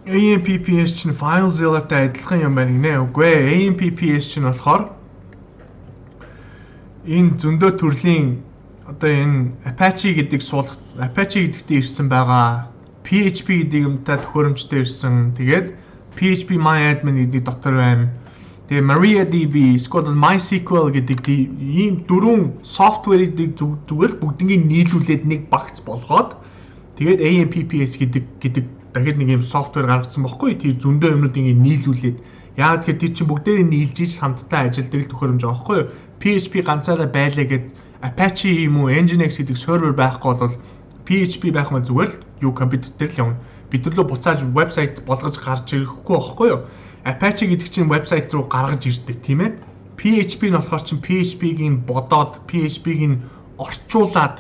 AMPPS чинь FileZilla-тай адилхан юм байна гинэ. Үгүй ээ, AMPPS чинь болохоор энэ зөндөө төрлийн одоо энэ Apache гэдэгт ирсэн байгаа. PHP гэдэг юмтай төхөөрөмжтэй ирсэн. Тэгээд PHP-MyAdmin гэдэг дотор байна. Тэгээ MariaDB, MySQL гэдэг ийм дөрвөн софтверийг зүгээр бүгднийг нийлүүлээд нэг багц болгоод тэгээд AMPPS гэдэг дахиад нэг юм софтвер гаргацсан байхгүй. Тэр зөндөө юмнууд ингэ нийлүүлээд яагаад гэхээр тэр чинь бүгдээрээ нийлж иж хамтдаа ажилладаг л төхөөрөмж байгаа байхгүй. PHP ганцаараа байлаа гэд Apache юм уу Nginx гэдэг сервер байхгүй бол PHP байх маа зүгээр л юу компьютер дээр л явна. Бидэрлөө буцааж вебсайт болгож гарч ирэхгүй байхгүй юу? Apache гэдэг чинь вебсайт руу гаргаж ирдэг тийм ээ. PHP нь болохоор чинь PHP-гийн бодоод PHP-гийн орчуулад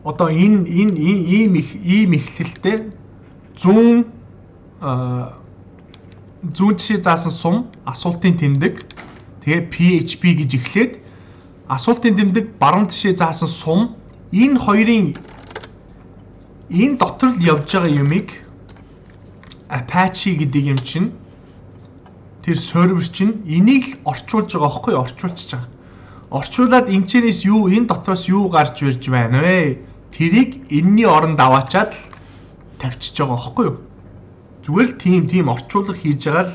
одоо энэ ийм эхлэлтэй 100 жишээ заасан сум асуултын тэмдэг тэгээд PHP гэж эхлээд асуултын тэмдэг баруун тишээ заасан сум энэ хоёрын энэ дотор л явж байгаа юмыг Apache гэдэг юм чинь тэр сервер чинь энийг л орчуулж байгаа байхгүй орчуулчих байгаа. Орчуулад энэчнээс юу энэ дотроос юу гарч ирж байна вэ? Тэрийг энэний оронд аваачаад л тавьчихж байгаа байхгүй юу? Зүгээр л тийм орчуулга хийж байгаа л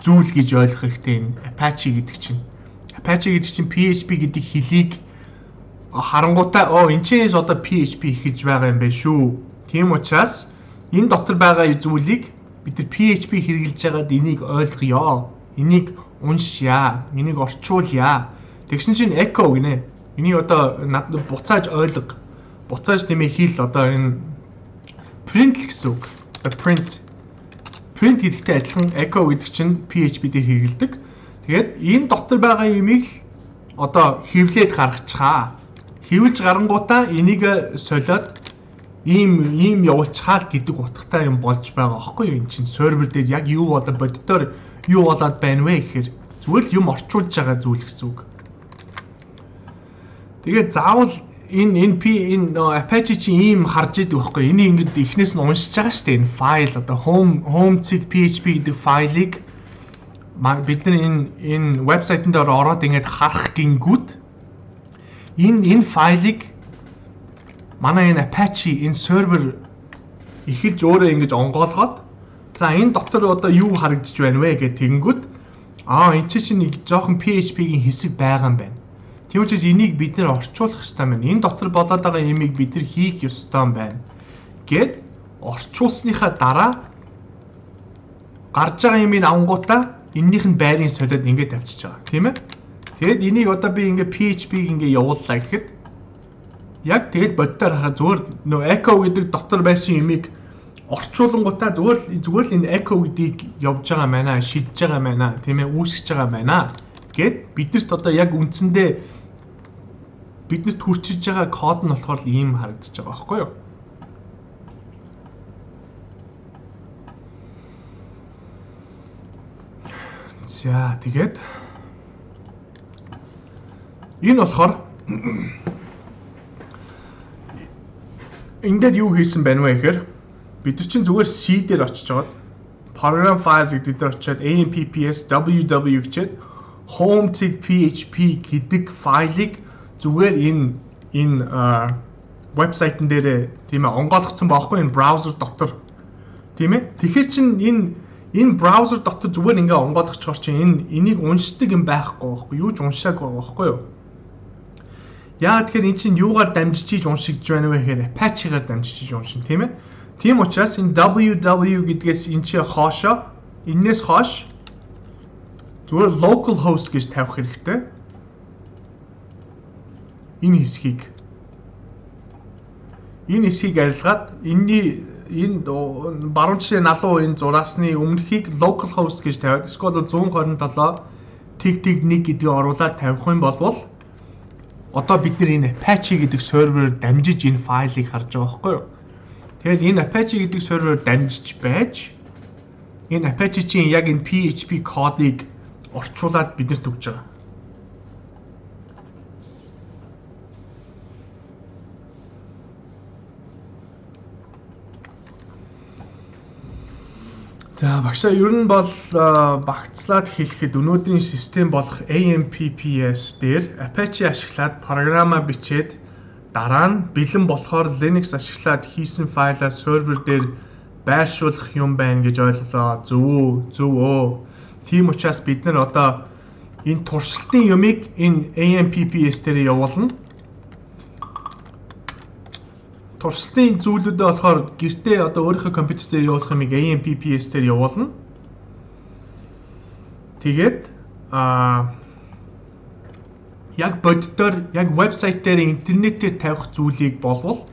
зүйл гэж ойлгох хэрэгтэй энэ Apache гэдэг чинь. Apache гэдэг чинь PHP гэдэг хэлийг харангуйтаа энэчнээс одоо PHP эхэлж байгаа юм байна шүү. Тийм учраас энэ дотор байгаа зүйлийг бид нар PHP хэрэгжилж байгаад энийг ойлгоё. Энийг уншъя. Энийг орчуулъя. Тэгсэн чинь echo гинэ. Энийг одоо надад буцааж ойлго. Буцааж тиймээ хэл одоо энэ print гэсэн үг. Print гэдэгтэй адилхан echo гэдэг чинь PHP дээр хэрэгэлдэг. Тэгээд энэ дотор байгаа юмыг л одоо хэвлээд гаргачихаа. Хэвлж гарангуудаа энийг солиод ийм явуулчихаа гэдэг утгатай юм болж байгаа аахгүй юу? Энд чинь сервер дээр яг юу болоод боддоор юу болоод байна вэ гэхээр зүгээр л юм орчуулж байгаа зүйл гэсэн үг. Тэгээд заавал энэ Apache чинь ийм харж идэг байхгүй. Энийг ингээд эхнээс нь уншиж байгаа шүү дээ. Энэ файл одоо home.php гэдэг файлыг бид нар энэ вебсайтн дээр ороод ингээд харах гингүүд энэ файлыг манай энэ Apache энэ сервер эхэлж өөрөө ингэж онгоолгоод за энэ дотор одоо юу харагдаж байна вэ гэх тэгэнгүүт энэ чинь нэг жоохон PHP-ийн хэсэг байгаа юм байна. Тийм учраас энийг бид нэр орчуулах ёстой байна. Энэ дотор болоод байгаа юмыг бид нар хийх ёстой юм байна. Гэт орчуулсныхаа дараа гарч байгаа юмыг авангуудаа эннийх нь байрыг солиод ингэж тавьчихж байгаа. Тийм ээ? Тэгэд энийг одоо би ингэ PHP-г ингэ явууллаа гэхэд яг тэгэл боддоор хаа зүгээр нөө echo гэдэг дотор байсан юмыг орчуулангуудаа зүгээр л энэ echo гэдгийг явж байгаа мánаа, шидэж байгаа мánаа, тийм ээ, үүсгэж байгаа мánаа гэд биднэрт одоо яг үндсэндээ биднэрт хүрчиж байгаа код нь болохоор л ийм харагдаж байгаа байхгүй юу? За тэгээд энэ болохоор энэ дээр юу хийсэн байна вэ гэхээр бид нар чинь зүгээр C дээр очиж жоод program files гэдэг дээр очиод ampps ww гэчээд home.php гэдэг файлыг зүгээр энэ вебсайтн дээр тийм ээ онгойлгоцсон байхгүй энэ браузер дотор тийм ээ. Тэгэхээр чин энэ браузер дотор зүгээр ингээ онгойлгочихоор чинь энийг уншдаг юм байхгүй байхгүй юу ч уншаагүй байгаа байхгүй юу? Яагаад тэгэхээр эн чинь юугаар дамжиж хийж уншигдж байна вэ гэхээр Apache-гаар дамжиж хийж уншин тийм ээ. Тийм учраас энэ www гэдгээс энэ чи хоошоо энээс хоош зүгээр local host гэж тавих хэрэгтэй. Энэ хэсгийг арилгаад энэ баруун жишээ налуу энэ зураасны өмнөхийг local host гэж тавиад эсвэл 127 тэг 1 гэдгийг оруулаад тавих юм бол одоо бид нар энэ Apache гэдэг серверээр дамжиж энэ файлыг харж байгаа байхгүй юу? Тэгэд энэ Apache гэдэг серверээр дамжиж байж энэ Apache чинь яг энэ PHP кодыг орчуулад биднэрт өгч байгаа. За багшаа ер нь бол багцлаад хэлэхэд өнөөдрийн систем болох AMPPS дээр Apache ашиглаад програма бичээд дараа нь бэлэн болохоор Linux ашиглаад хийсэн файлаа сервер дээр байршуулах юм байна гэж ойлголоо. Зөв. Тийм учраас бид нар одоо энэ туршилтын юмыг энэ AMPPS дээр явуулна. Туршилтын зүйлүүдээ болохоор гэртээ одоо өөрийнхөө компьютер дээр явуулах юмыг AMPPS дээр явуулна. Тэгээд яг боддоор яг вебсайт дээр интернетээр тавих зүйлийг болвол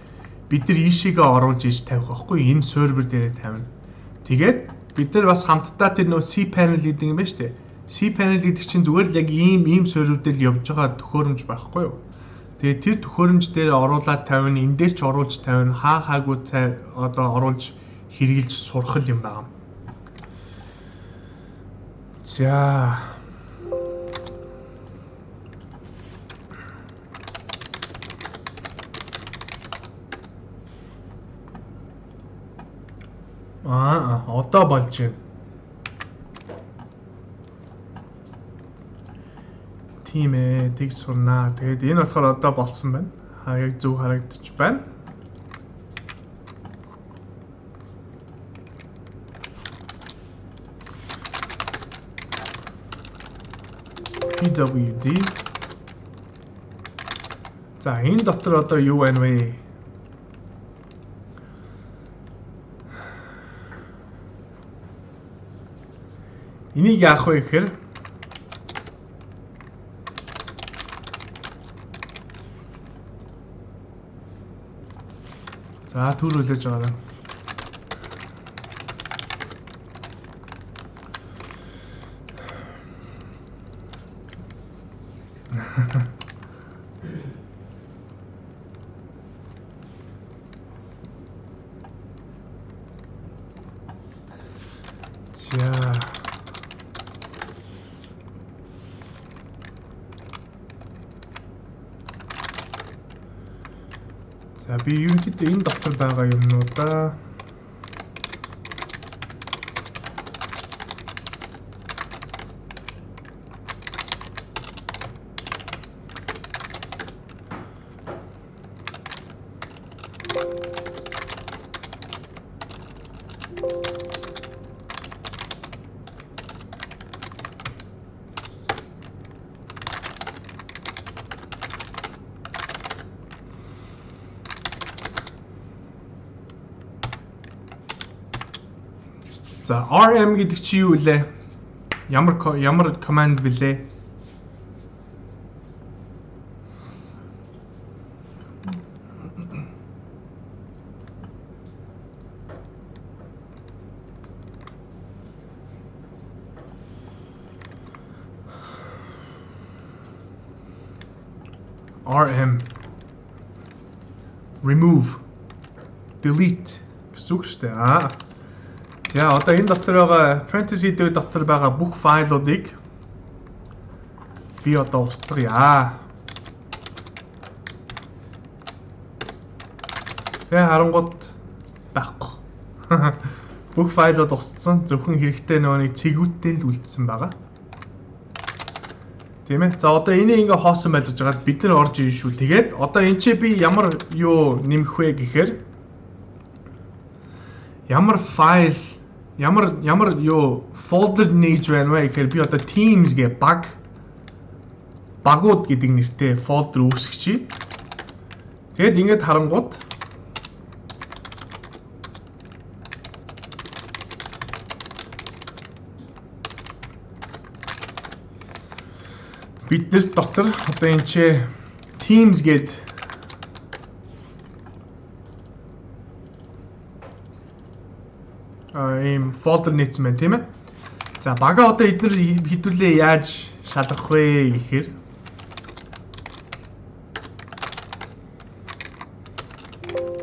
бид нар ийшээгээ оруулж иж тавих байхгүй энэ сервер дээр тавина. Тэгээд бид нар бас хамтдаа тэр нөө cPanel гэдэг юм байна шүү дээ. cPanel гэдэг чинь зүгээр л яг ийм сервер дээр явж байгаа төхөөрөмж байхгүй юу? Тэгээд тэр төхөөрөмж дээр оруулаад тавина, энэ дээр ч оруулж тавина, хаагүй одоо оруулж хэрэгжилж сурах юм байна. За. Одоо болж байна. Тийм ээ, тэгж сурнаа. Тэгээд энэ болохоор одоо болсон байна. Яг зөв харагдаж байна. PWD. За, энэ дотор одоо юу байна вэ? Энийг яах вэ гэхээр за төрүүлж байгаа. За би ерөнхийдөө энэ дотор байгаа юмнуудаа за RM гэдэг чи юу вэ? Ямар command билээ? RM remove delete гэсэн үг шүү дээ. За одоо энэ дотор байгаа parenthesis дээр дотор байгаа бүх файлуудыг би одоо устгая. Тэгээ харангууд байхгүй. Бүх файлууд устсан. Зөвхөн хэрэгтэй нөгөө цэгүүттэй л үлдсэн байгаа. Тийм ээ. За одоо энийг ингээ хоосон байлгаж байгаад бид нар орж ирэн шүү. Тэгээд одоо энэ чи би ямар юу нэмэх вэ гэхээр ямар файл ямар юу folder нээж байна вэ гэхээр би одоо teams гэ багууд гэдэг нэртэй folder үүсгэчихье. Тэгэд ингээд харангууд бид нар дотор одоо энэ чи teams гээд ийм folder нээсэн байна тийм ээ. За бага одоо эдгээр хэдүүлээ яаж шалгах вэ гэхээр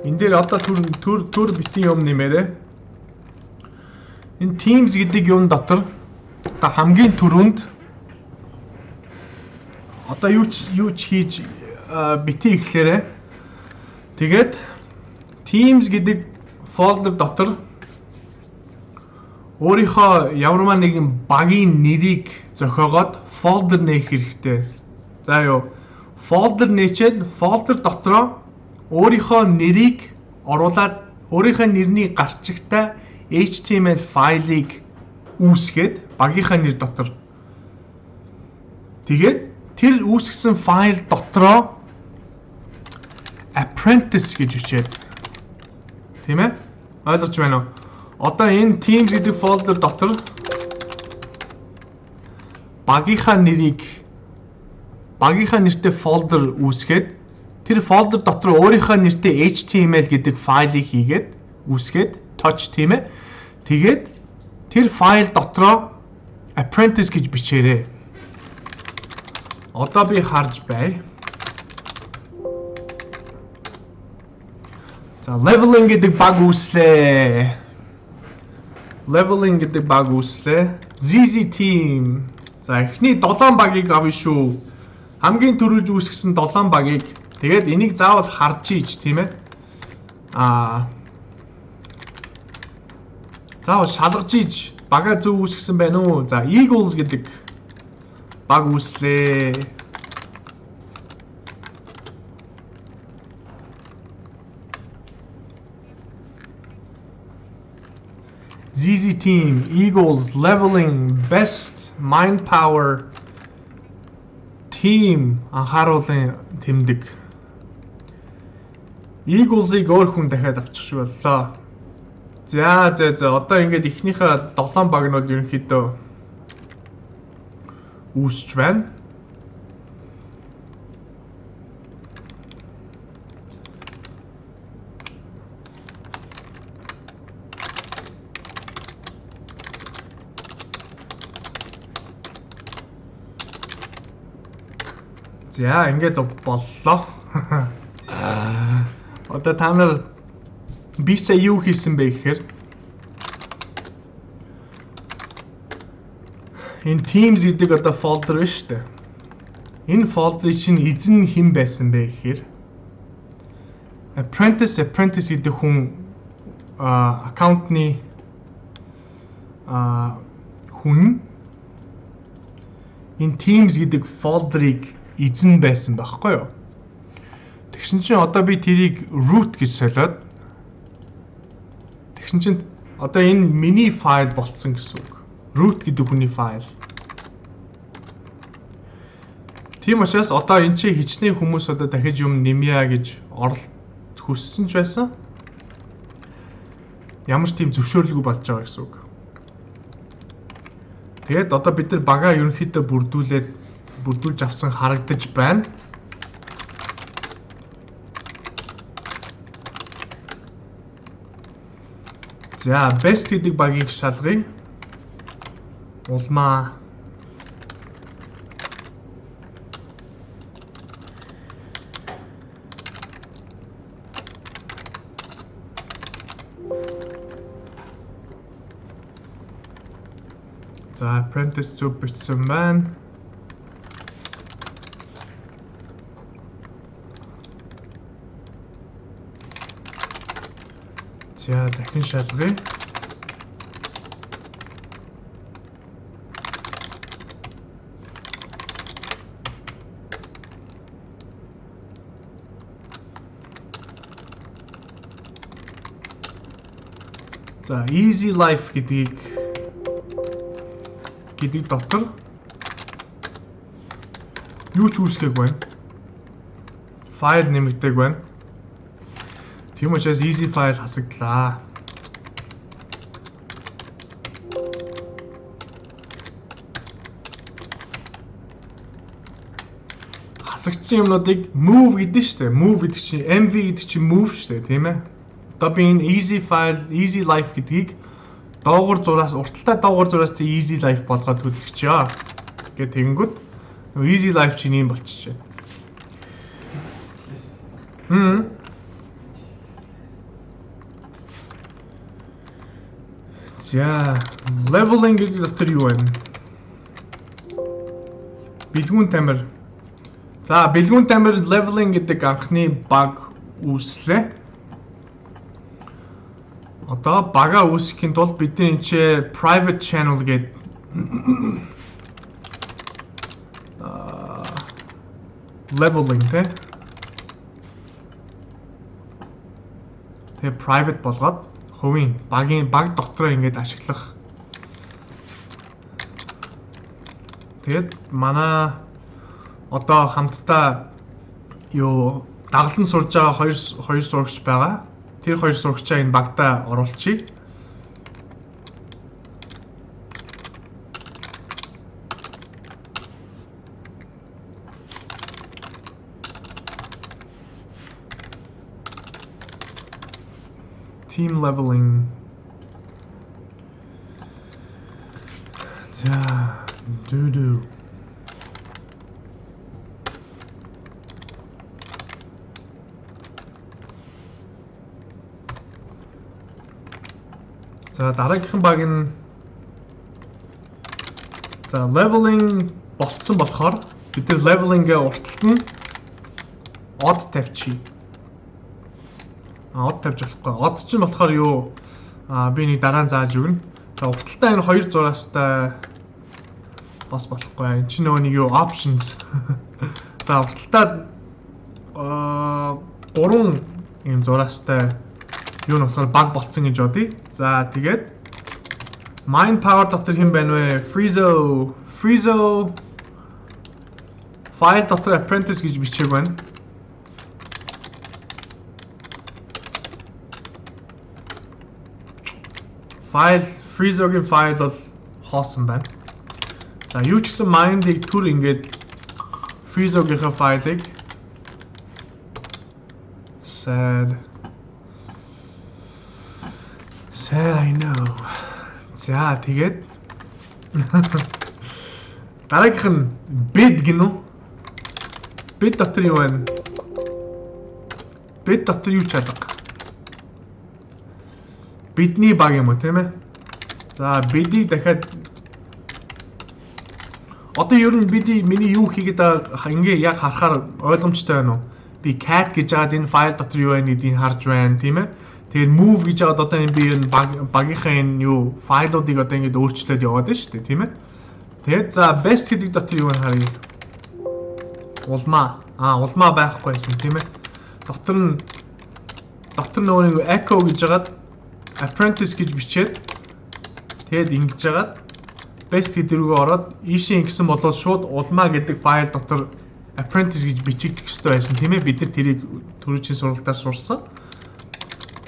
энэ дээр одоо төр битэн юм нэмээрээ. Энэ Teams гэдэг юм дотор одоо хамгийн түрүүнд одоо юу ч хийж битэн ихлээрээ тэгээд Teams гэдэг folder дотор өөрийнхөө ямарваа нэгэн багийн нэрийг зохиогоод folder нээх хэрэгтэй. За юу folder нээчээд folder дотроо өөрийнхөө нэрийг оруулаад өөрийнхөө нэрний гарчигтай HTML файлыг үүсгээд багийнхаа нэр дотор. Тэгээд тэр үүсгэсэн файл дотроо apprentice гэж бичээд. Тийм ээ? Ойлгож байна уу? Одоо энэ Teams гэдэг folder дотор багийнхаа нэртэй folder үүсгээд тэр folder дотор өөрийнхөө нэртэй HTML гэдэг файлыг хийгээд үүсгээд touch тийм ээ. Тэгээд тэр файл дотроо apprentice гэж бичээрэй. Одоо би харж бай. За leveling гэдэг баг үүслээ. Leveling гэдэг баг үүслээ. ZZ Team. За эхний 7 багийг авъя шүү. Хамгийн түрүүж үүсгэсэн 7 багийг. Тэгээд энийг заавал харж ийж тийм ээ. Заавал шалгаж ийж бага зөв үүсгэсэн байна уу? За Eagles гэдэг баг үүслээ. ZZ Team, Eagles, leveling, best, mind power, team анхааруулын тэмдэг. Eagles-ыг өөр хүн дахиад авчих боллоо. За одоо ингээд эхнийхээ 7 баг нь бол ерөнхийдөө үүсч байна. За ингээд боллоо. Одоо та нар би сая юу хийсэн бэ гэхээр энэ Teams гэдэг одоо folder биш үү? Энэ folder-ийн чинь эзэн хэн байсан бэ гэхээр Apprentice гэдэг хүн аккаунтны хүн энэ Teams гэдэг folder-ыг эзэн байсан байхгүй юу? Тэгсэн чинь одоо би тэрийг root гэж солиод тэгсэн чинь одоо энэ миний файл болцсон гэсэн үг. Root гэдэг хүний файл. Тийм учраас одоо энэ чи хичнээн хүмүүс одоо дахиж юм нэмья гэж оролт хүссэн ч байсан. Ямар ч тийм зөвшөөрлгүй болж байгаа гэсэн үг. Тэгээд одоо бид нар бага ерөнхийдөө бүрдүүлж авсан харагдаж байна. За, best гэдэг багийг шалгая. Улмаа. За, Apprentice зөв бичсэн байна. За, дахин шалгая. За, easy life гэдэг дотор юу ч үүсгэх байна. Файл нэмэгдэг байна. Тийм учраас easy file хасагдлаа. Хасагдсан юмнуудыг move гэдэг шүү дээ. Move гэдэг чинь MV гэдэг чинь move шүү дээ, тийм ээ. Одоо би энэ easy file, easy life гэдгийг доогуур зураас урталтай доогуур зураас тэ easy life болгоод хөдөлгөчөө. Гэт тэгэнгүүт easy life чинь юм болчихжээ. За, leveling гэдэг дотор юу байна? Бэлгүүн тамир. За, бэлгүүн тамир leveling гэдэг анхны баг үүслээ. Одоо бага үүсгэхийн тулд бидний энэ чи private channel гэдэг leveling тэ. Тэгээ private болгоод хувийн баг дотроо ингэж ашиглах. Тэгээд манай одоо хамтдаа юу дагалан сурж байгаа хоёр сурагч байгаа. Тэр хоёр сурагчаа энэ багтаа оруулчихъя. Team leveling. За, дүү. За, дараагийнхан баг нь за, leveling болцсон болохоор бид нар leveling-гээ урталт нь odd тавьчих. Odd тавьж болохгүй. Odd чинь болохоор юу? Би нэг дараа нь зааж өгнө. За урталтаа энэ хоёр зураастай бас болохгүй. Энэ чинь нөгөө нэг юу options. За урталтаа 3 ийм зураастай юу нь болохоор баг болцсон гэж бодъё. За тэгээд mind power дотор хэм байна вэ? Friezo file дотор apprentice гэж бичээг байна. Friezo-гийн файл бол хоосон байна. За юу ч гэсэн mind-ийг түр ингээд Friezo-гийнхаа файлыг sad I know. За тэгээд дараагийнх нь bid гинү. Bid дотор юу байна? Bid дотор юу ч алга? Бидний баг юм уу тийм ээ? За bid-ийг дахиад одоо ер нь миний юу хийгээд байгаа ингээ яг харахаар ойлгомжтой байна уу? Би cat гэж жаад энэ файл дотор юу байна гэдгийг харж байна тийм ээ? Тэгээд move гэж жаад одоо энэ би энэ багийнхаа энэ юу файлуудыг одоо ингэ өөрчлөөд яваад байна шүү дээ тийм ээ? Тэгээд за best гэдэг дотор юу байна харъя. Улмаа байхгүйсэн тийм ээ? Дотор нөгөө нэг echo гэж жаад apprentice гэж бичээд тэгээд ингэж жагаад best гэдэг рүү ороод ийшээ ингэсэн болоод шууд улмаа гэдэг файл дотор apprentice гэж бичигдэх хэрэгтэй байсан тийм ээ? Бид нар тэрийг түрүүчийн сургалтаар сурсан.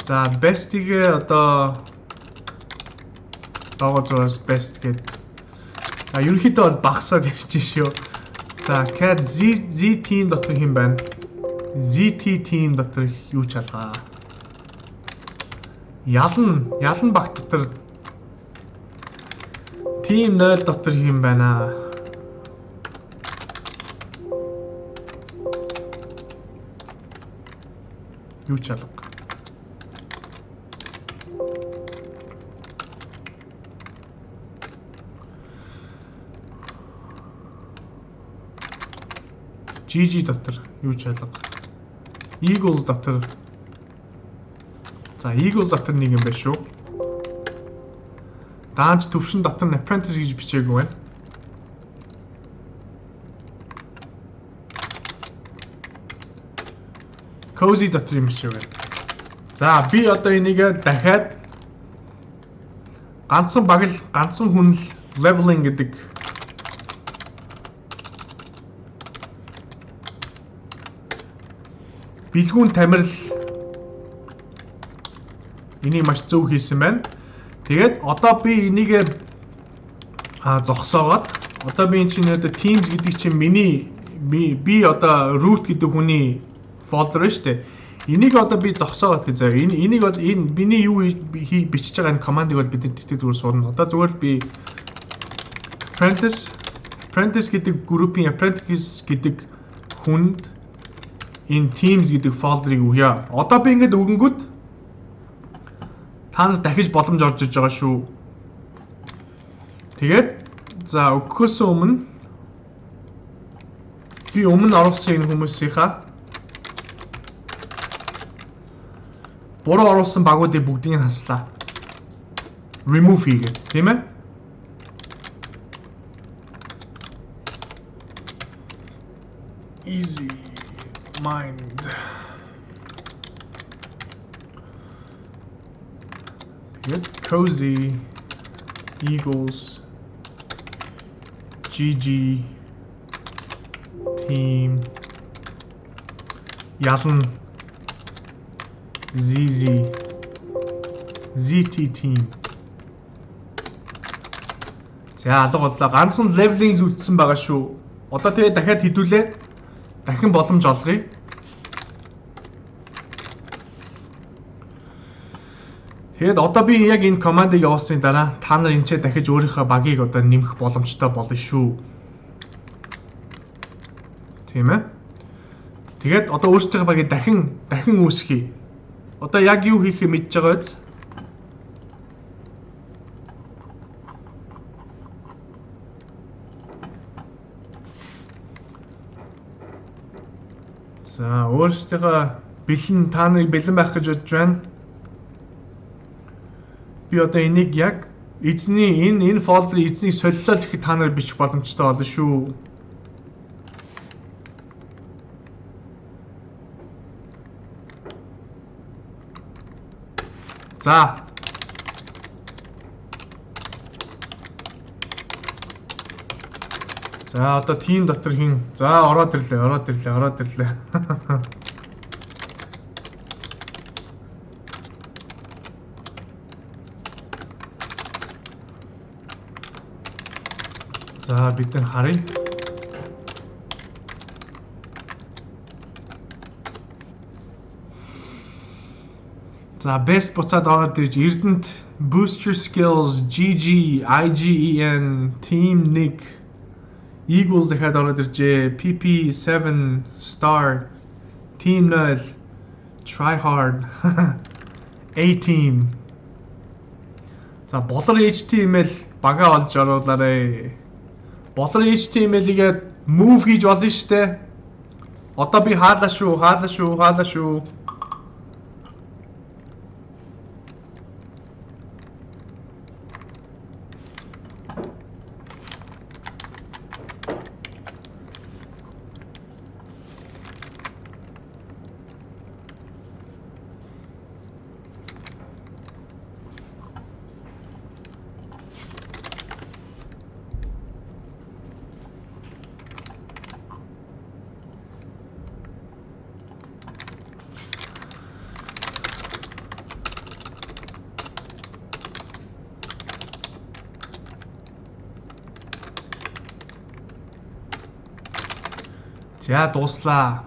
За best-ийг одоо доогоос best гэдэг. За ерөнхийдөө бол багасаад ирж шүү. За cat z team дотор хэм байна? ZT team дотор юу ч алгаа. Ялан баг дотор team 0 дотор хэм байна? Юу ч алга. GG дотор юу ч алга. Eagles дотор. За Eagles дотор нэг юм байна шүү. Даанч төвшин дотор нь apprentice гэж бичээгүй байна. Cozy дотор юм шиг байна. За би одоо энийг дахиад ганцхан хүн л leveling гэдэг бэлгүүн тамирал энийг маш зөв хийсэн байна. Тэгээд одоо би энийг зогсоогоод одоо би энэ чинь одоо Teams гэдэг чинь би одоо root гэдэг хүний folder шүү дээ. Энийг одоо би зогсоогоод гэж заяа. Энийг бол энэ миний юу бичиж байгаа энэ командыг бол бид тэтгэж зүгээр сурна. Одоо зүгээр би apprentice гэдэг группийн apprentice гэдэг хүнд энэ Teams гэдэг folder-ыг өгье. Одоо би ингэж өгөнгүүт та нар дахиж боломж орж иж байгаа шүү. Тэгээд за өгөхөөс өмнө би өмнө оруулсан энэ хүмүүсийнхаа буруу оруулсан багуудыг бүгдийг нь хаслаа. Remove хийгээ, тийм ээ? Easy mind. Get Cozy Eagles GG Team Ялан ZT Team. За алга боллоо. Ганцхан leveling л үлдсэн байгаа шүү. Одоо тэгээ дахиад хэдүүлээ. Дахин боломж олгоё. Тэгээд одоо би яг энэ командыг явуулсны дараа та нар энэ ч дахиж өөрийнхөө багийг одоо нэмэх боломжтой болно шүү. Тийм ээ. Тэгээд одоо өөрсдийнхөө багийг дахин үүсгэе. Одоо яг юу хийхээ мэдж байгаа биз? За өөрсдийнхөө та нарыг бэлэн байх гэж бодож байна. би одоо энийг яг эзний энэ фолдерын эзнийг солилоо л гэхэд та нар бичих боломжтой болно шүү. За. За одоо team дотор хин. За ороод ирлээ. За бид нар харъя. За best буцаад ороод ирж Эрдэнэт boost your skills GG IGEN team Nick Eagles дахиад ороод иржээ. PP7 star team 0 try hard A team. За болор HTML бага олж оруулаарэ. Болор HTML-игээд move хийж болно штэ. Одоо би хаалаа шүү. За дуслаа.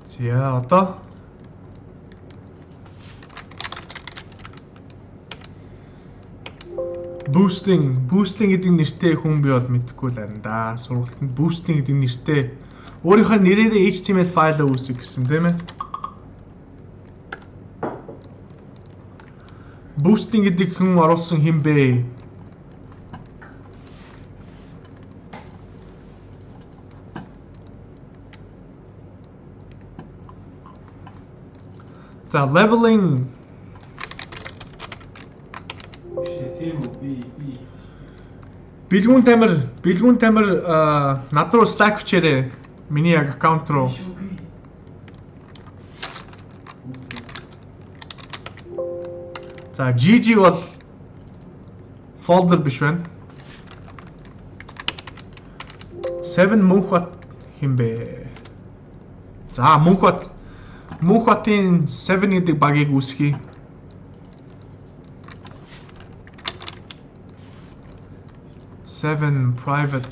За одоо boosting гэдэг нэртэй хүн би бол мэдэхгүй л байна да. Сургалтанд boosting гэдэг нэртэй өөрийнхөө нэрээрээ HTML файл үүсгэх гэсэн тийм ээ. Boosting гэдэг хүн оруулсан хэм бэ? За leveling Бэлгүүн тамир над руу Slack бичээрэй. Миний яг аккаунт руу. За GG бол folder биш байна. 7 Мөнхбат хэмбэ. За Мөнхбатын 7 гэдэг багийг үүсгэе. Seven private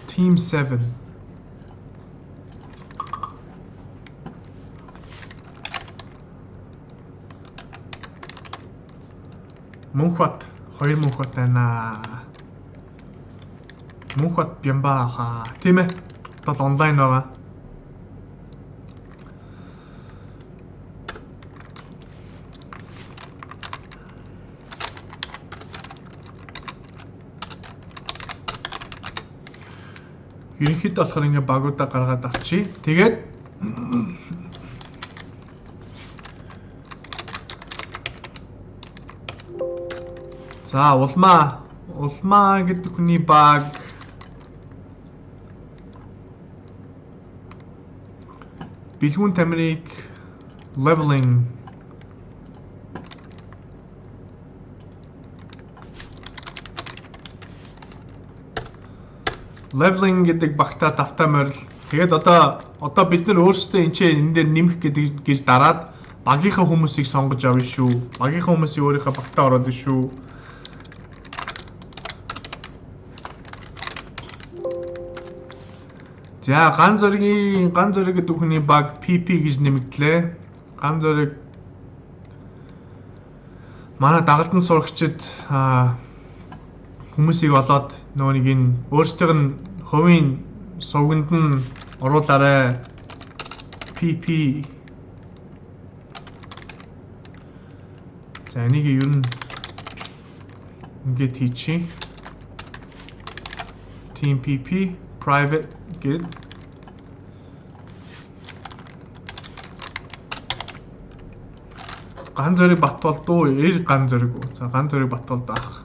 team 7 Мөнхбат 2 Мөнхбат байна. Мөнхбат бямба хаа тийм ээ. Бол онлайн байгаа. Ерөнхийдөө болохоор ингээ багуудаа гаргаад авчи. Тэгээд за улмаа гэдэг хүний баг бэлгүүн тамирыг leveling гэдэг багтаа давтаа морил. Тэгээд одоо бид нар өөрсдөө энэ дээр нэмэх гэж дараад багийнхаа хүмүүсийг сонгож авъя шүү. Багийнхаа хүмүүсийг өөрийнхөө багтаа ороод шүү. За ган зөриг гэдэг хүний баг PP гэж нэмэгдлээ. Ган зөриг манай дагалдан сурагчид хүмүүсийг олоод нөгөө нэг энэ өөрсдийнх нь хувийн сувганд нь оруулаарай. PP. За энийг ер нь Ингээд хийчихье. Team PP private гэд ган зэрэг Батболдуу ган зэрэг үү. За ган зэрэг Батболд авах.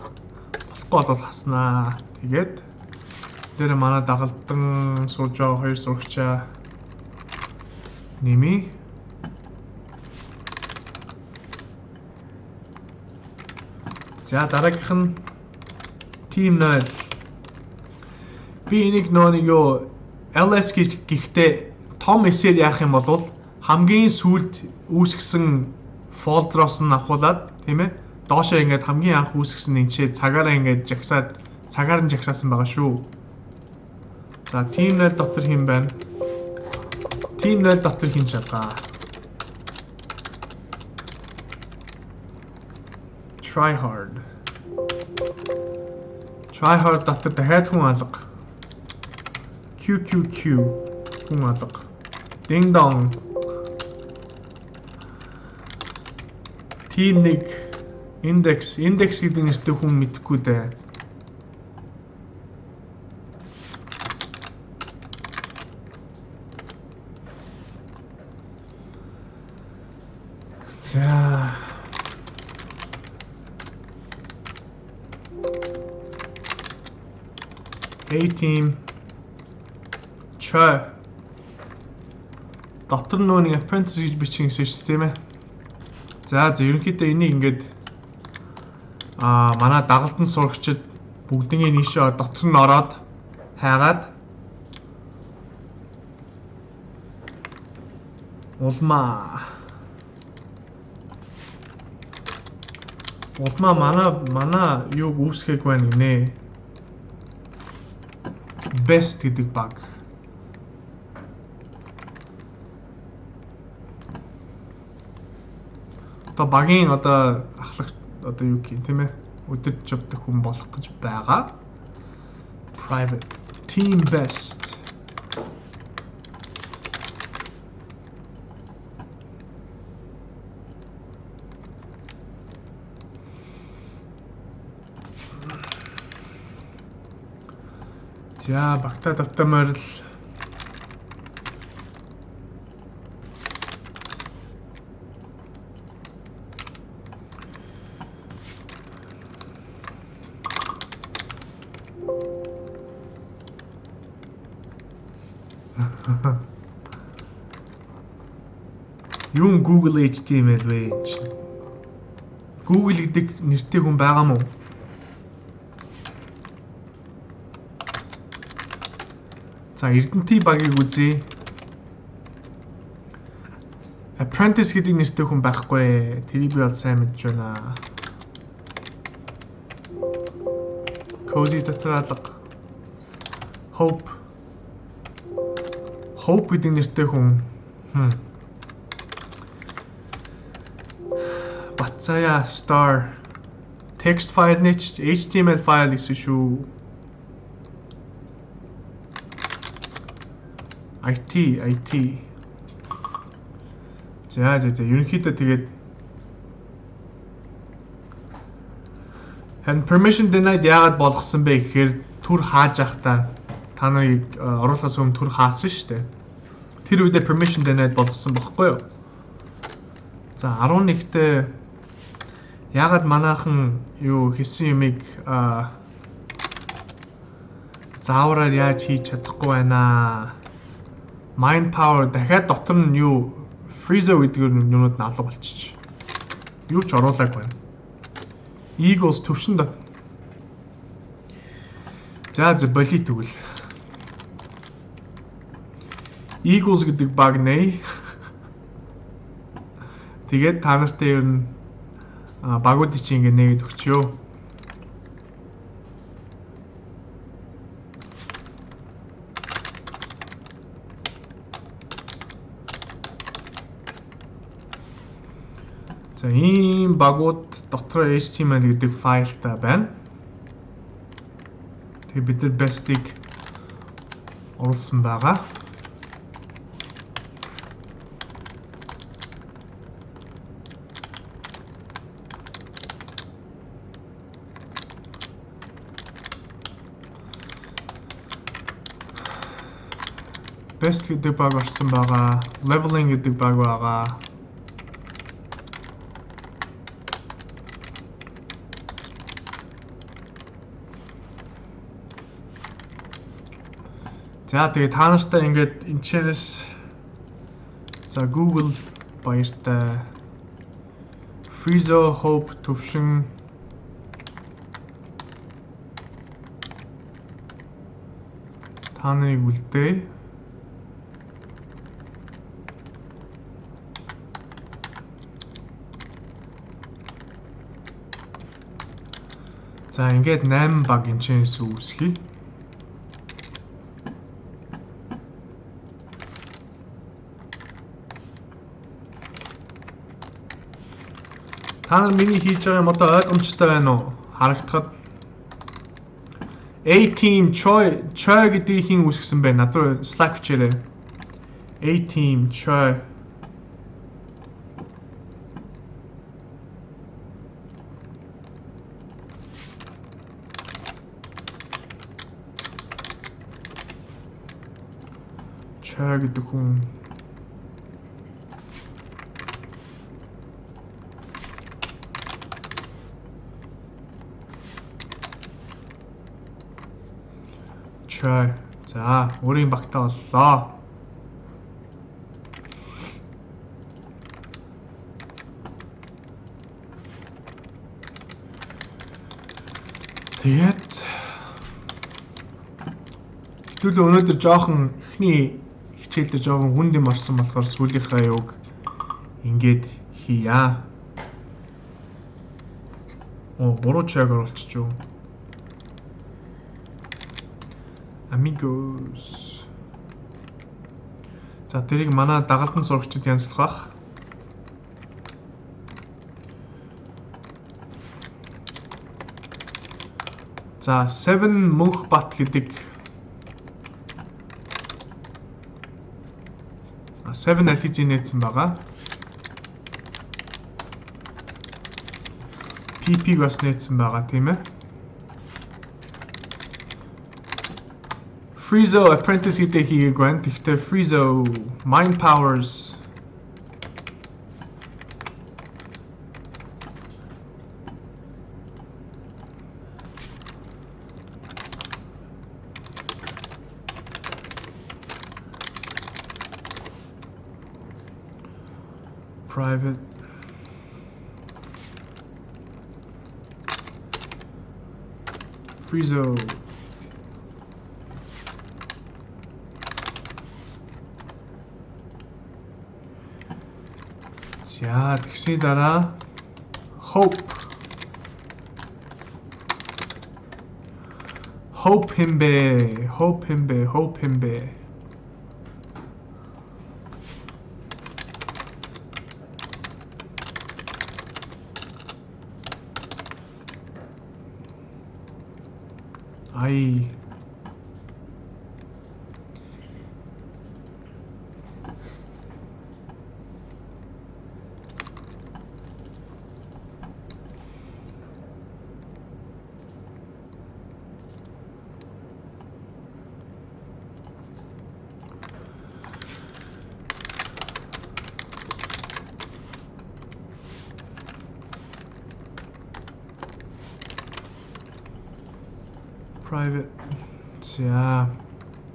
Болохгүй бол хаснаа. Тэгээд дээр манай дагалдан сууж байгаа хоёр зурагчаа нэмий. За дараагийнх нь Team 0. Би энийг нэг юу LS гэхдээ том эсээр яах юм бол хамгийн сүүлд үүсгэсэн фолдроос нь авахуулаад тийм ээ доошоо ингээд хамгийн анх үүсгэсэн энчээ цагаараа ингээд жагсаад цагаар нь жагсаасан байгаа шүү. За Team 0 дотор хэм байна? Team 0 дотор хин шалгаа. Try hard. Try hard дотор дахиад хүн алга. QQQ хүн алга. Ding dong. Team 1 index гэдэг нэртэй хүн мэдхгүй дээ. За A-team Try дотор нэг apprentice гэж бичих гэсэн шүү дээ тийм ээ. За ерөнхийдөө энийг ингээд манай дагалдан сурагчид бүгднийг нийшээ дотор нь ороод хайгаад улмаа манай юуг үүсгэх байна гинэ. Best гэдэг баг. Одоо багийн одоо ахлагч одоо юу гэх юм тийм ээ өдөрж явдаг хүн болох гэж байгаа. Private Team Best. За багтаа давтаа морил Юу Google HTML вэ? Google гэдэг нэртэй хүн байгаа мó? За Эрдэнтий багийг үзье. Apprentice гэдэг нэртэй хүн байхгүй. Тэрийг би бол сайн мэдж байна. Cozy дотор алга. Hope гэдэг нэртэй хүн. Батцая star text file нэж HTML file гэсэн шүү. IT. За ерөнхийдөө тэгээд and permission denied яагаад болгосон бэ гэхээр түр хааж явахдаа та нарыг оруулахаас өмнө түр хаасан шүү дээ. Тэр үедээ permission denied болгосон бохоггүй юу? За 11-т яагаад манайхан юу хийсэн юмыг заавраар яаж хийж чадахгүй байна? Mind power дахиад дотор нь юу freezer гэдэг юмуд нь алга болчих. Юу ч оруулаагүй байна. Eagles төвшин дот. За боли тэгвэл. Eagles гэдэг баг нэ. Тэгээд та нартай ер нь багуудыг чи ингэ нээгээд өгчөө. За ийм багууд дотор HTML гэдэг файлтай байна. Тэгээ бид нар best-ийг оруулсан байгаа. best гэдэг баг орсон байгаа. Leveling гэдэг баг байгаа. За тэгээ та нартай ингээд энэчнээс за Google баяртай. Frizo Hope төвшин та нарыг үлдээ. За ингээд 8 баг энэчнээс үүсгэе. Та нар миний хийж байгаа юм одоо ойлгомжтой байна уу? Харагдахад A-Team Choi гэдгийг хин үүсгэсэн бэ? Над руу Slack бичээрэй. A-Team Choi. Choi гэдэг хүн За, өөрийн багтаа боллоо. Тэгээд хэвлээ өнөөдөр жоохон эхний хичээлдээ жоохон хүнд юм орсон болохоор сүүлийнхаа юуг ингээд хийя. Буруу чагаар болчихжээ. Amigos. За тэрийг манай дагалдан сурагчид янзлах бах. За 7 мөнх бат гэдэг 7 алфавитын нээсэн байгаа. PP бас нээсэн байгаа тийм ээ. Frizo apprentice гэдэг хийгээг байна. Тэгтээ Frizo mind powers private Frizo За тэгсний дараа Hope хэмбэ Ай private. За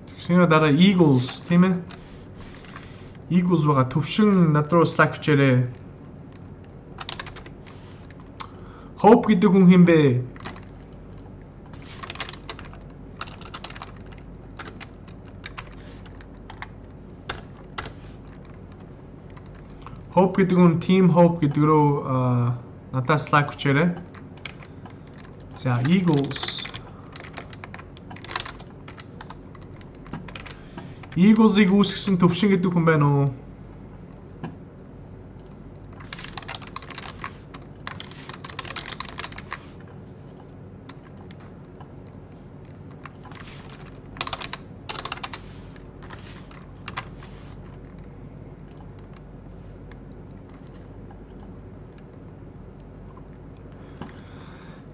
тэгсний дараа Eagles тийм ээ. Eagles байгаа төвшин над руу Slack бичээрэй. Hope гэдэг хүн хэм бэ? Hope гэдэг хүн Team Hope гэдэг рүү надад Slack бичээрэй. За Eagles Eagles-ийг үүсгэсэн төвшин гэдэг хүн байна уу?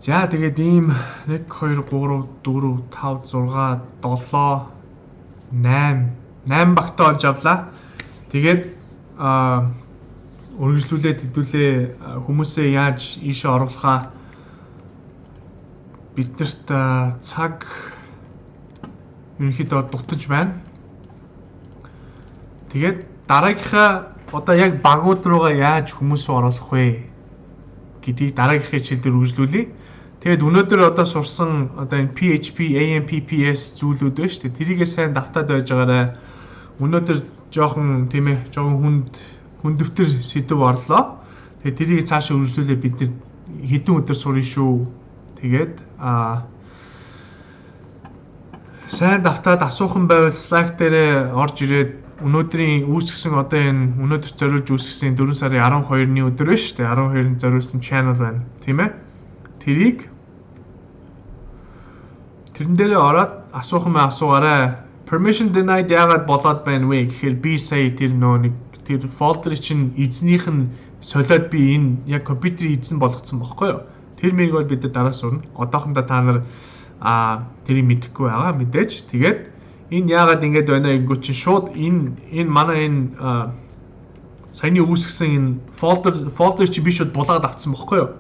За тэгээд ийм 1 2 3 4 5 6 7 8 8 багтаа олж авлаа. Тэгээд үргэлжлүүлээд хэдүүлээ хүмүүсээ яаж ийшээ оруулахаа биднэрт цаг ерөнхийдөө дутаж байна. Тэгээд дараагийнхаа одоо яг багууд руугаа яаж хүмүүсээ оруулах вэ гэдгийг дараагийнхаа хичээлээр үргэлжлүүлье. Тэгээд өнөөдөр одоо сурсан одоо энэ PHP, AMPPS зүйлүүд байна шүү дээ. Тэрийгээ сайн давтаад байж байгаарай. Өнөөдөр жоохон тийм ээ, жоохон хүндөвтөр сэдв орлоо. Тэгээд тэрийг цаашаа үргэлжлүүлээ бид нар хэдэн өдөр сурна шүү. Тэгээд сайн давтаад асуухан байвал Slack дээрээ орж ирээд өнөөдрийн үүсгэсэн одоо энэ өнөөдөр зориулж үүсгэсэн 4 сарын 12-ны өдөр байна шүү дээ. 12-нд зориулсан channel байна. Тийм ээ. Тэрэн дээрээ ороод асуухан асуугаарай. Permission denied яагаад болоод байна вэ гэхээр би сая тэр folder чинь эзнийх нь солиод би энэ яг компьютерийн эзэн болгоцсон байхгүй юу? Тэр мэрийг бол бид дараа сурна. Одоохондоо та нар тэрийг мэдэхгүй байгаа мэдээж. Тэгээд энэ яагаад ингэж байна гэнгүүт чинь шууд энэ манай энэ саяны үүсгэсэн энэ folder чи би шууд булаад авцсан байхгүй юу?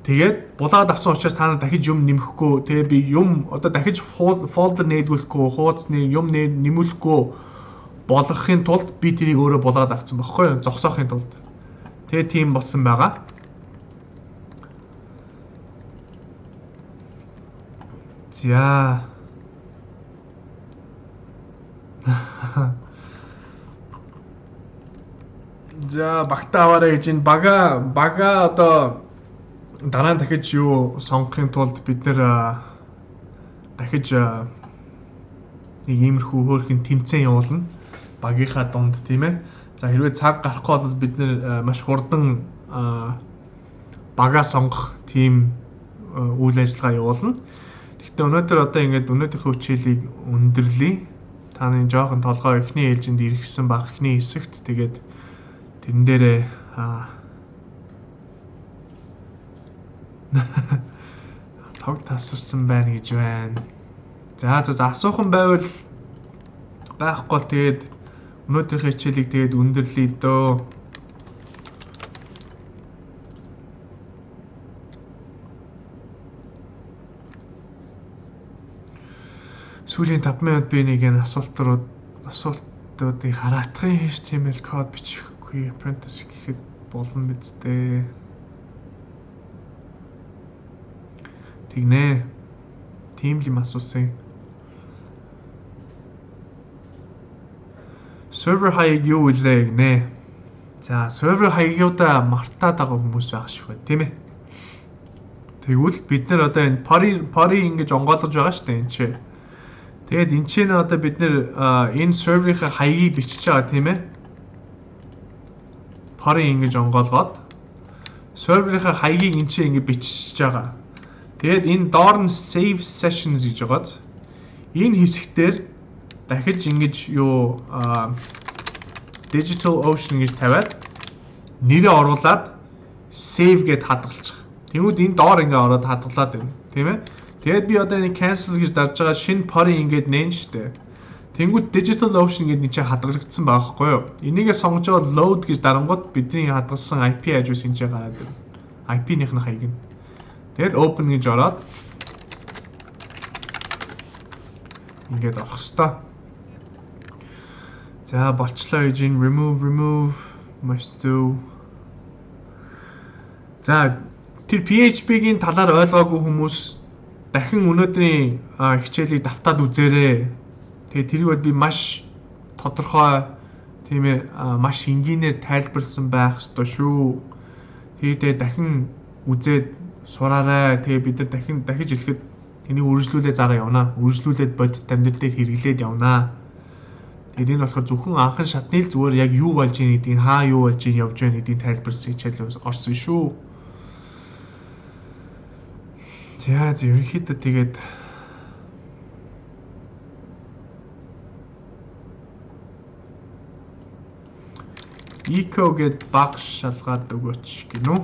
Тэгээд булаад авсан учраас та нар дахиж юм нэмэхгүй, тэгээ би юм одоо дахиж folder нээлгүүлэхгүй, хуудасны юм нэмүүлэхгүй болгохын тулд би тэрийг өөрөө булаад авсан байхгүй юу? Зогсоохын тулд. Тэгээ тийм болсон байгаа. За. За багтааваарэ гэж энэ бага одоо дараа нь дахиж юу сонгохын тулд бид нэр дахиж нэг иймэрхүү хөөрхөн тэмцээн явуулна багийнхаа дунд тийм ээ. За хэрвээ цаг гарахгүй бол бид нэр маш хурдан бага сонгох тийм үйл ажиллагаа явуулна. Гэхдээ өнөөдөр одоо ингээд өнөөдрийнхөө хичээлийг өндөрлөе. Таны жоохон толгой эхний ээлжинд иргэсэн баг эхний хэсэгт тэгээд тэрэн дээрээ тог тасарсан байна гэж байна. За асуухан байвал байхгүй л тэгээд өнөөдрийнхөө хичээлийг тэгээд өндөрлөе дөө. Сүүлийн 5 минут би нэг энэ асуултуудыг хараатгын HTML код бичихгүй apprentice гэхэд болно биз дээ. Тэгнэ. Тийм л юм асуусан. Server хаяг юу вэ гинэ? За, server хаягуудаа мартаад байгаа хүмүүс байх шиг байна, тийм ээ. Тэгвэл бид нар одоо энэ party ингэж онгойлгож байгаа шүү дээ энэ чинь. Тэгээд энэ чинь одоо бид нар энэ server-ийн хаягийг бичиж байгаа тийм ээ. Party ингэж онгойлгоод server-ийн хаягийг энэ чинь ингэ бичиж байгаа. Тэгээд энэ доор нь save sessions гэж байгааз энэ хэсэгтэр дахиж ингэж юу DigitalOcean гэж тавиад нэрээ оруулаад save гэд хадгалчих. Тэгвэл энэ доор ингэ ороод хадгалаад байна, тийм ээ. Тэгээд би одоо энэ cancel гэж дарж байгаа шинэ party ингээд нээн штэ. Тэнгүүд DigitalOcean гэдэг нь чи хадгалагдсан байгаа хгүй юу? Энийгээ сонгож байгаа load гэж дарангууд бидний хадгалсан IP address энэ гараад байна. IP-ийнх нь хаяг нь. Тэгээд open гэж ороод ингээд орох хэвээр. За болчлоо гэж энэ remove must do. За тэр PHP-гийн талаар ойлгоогүй хүмүүс дахин өнөөдрийн хичээлийг давтаад үзээрэй. Тэгээ тэрийг бол би маш тодорхой тийм ээ маш энгийнээр тайлбарласан байх ёстой шүү. Тэгээд дахин үзээд сураарай. Тэгээ бид нар дахиж хэлэхэд тэнийг үргэлжлүүлээ заагаа явнаа. Үргэлжлүүлээд бодит амьдрал дээр хэрэглээд явнаа. Тэгээд энэ болохоор зөвхөн анхан шатны л зүгээр яг юу болж ийн гэдгийг хаа юу болж ийн явж байна гэдгийг тайлбарласан хичээл орсон шүү. За ерөнхийдөө тэгээд eco гэд баг шалгаад өгөөч гинүү.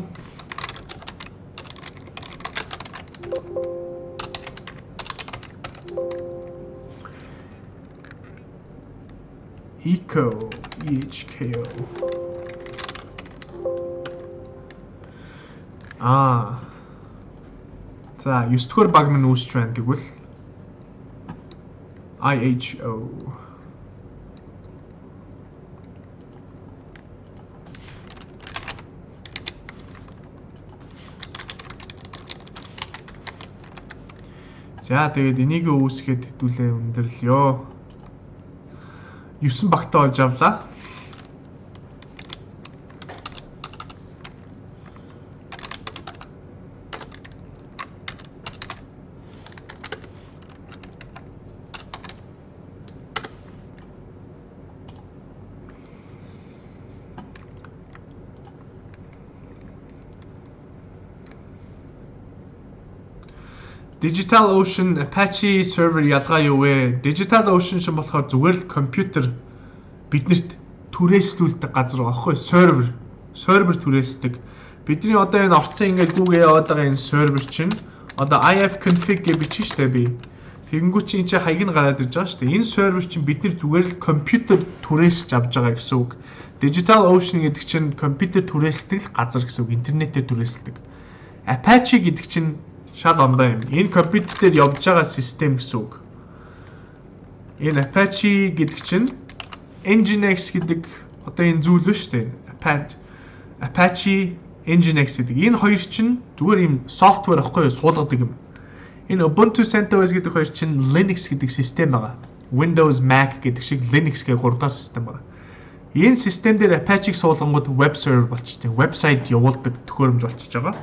Eco EHKO. За 9 дугаар баг минь үүсч байна тэгвэл IHO. За тэгээд энийг үүсгээд хэдүүлээ өндөрлөё. 9 багтаа олж авлаа. DigitalOcean, Apache server ялгаа юу вэ? DigitalOcean шиг болохоор зүгээр л компьютер биднэрт түрээслүүлдэг газар байгаа байхгүй сервер түрээсдэг. Бидний одоо энэ орцсон ингээд Google яваад байгаа энэ сервер чинь одоо ifconfig гэж бичсэн шүү дээ би. Тэгэнгүүт чинь энэ хаяг нь гараад ирж байгаа шүү дээ. Энэ сервер чинь бид нар зүгээр л компьютер түрээсж авч байгаа гэсэн үг. DigitalOcean гэдэг чинь компьютер түрээсдэг газар гэсэн үг, интернетээр түрээсдэг. Apache гэдэг чинь шал ондоо юм. Энэ компьютер дээр явж байгаа систем гэсэн үг. Энэ Apache гэдэг чинь Nginx гэдэг одоо энэ зүйл ба шүү дээ. Apache Nginx гэдэг. Энэ хоёр чинь зүгээр юм софтвер ахгүй юу, суулгадаг юм. Энэ Ubuntu CentOS гэдэг хоёр чинь Linux гэдэг систем байгаа. Windows, Mac гэдэг шиг Linux гэх 3 дахь систем байгаа. Энэ систем дээр Apache-г суулгангууд web server болчихсон. Вебсайт явуулдаг төхөөрөмж болчихж байгаа.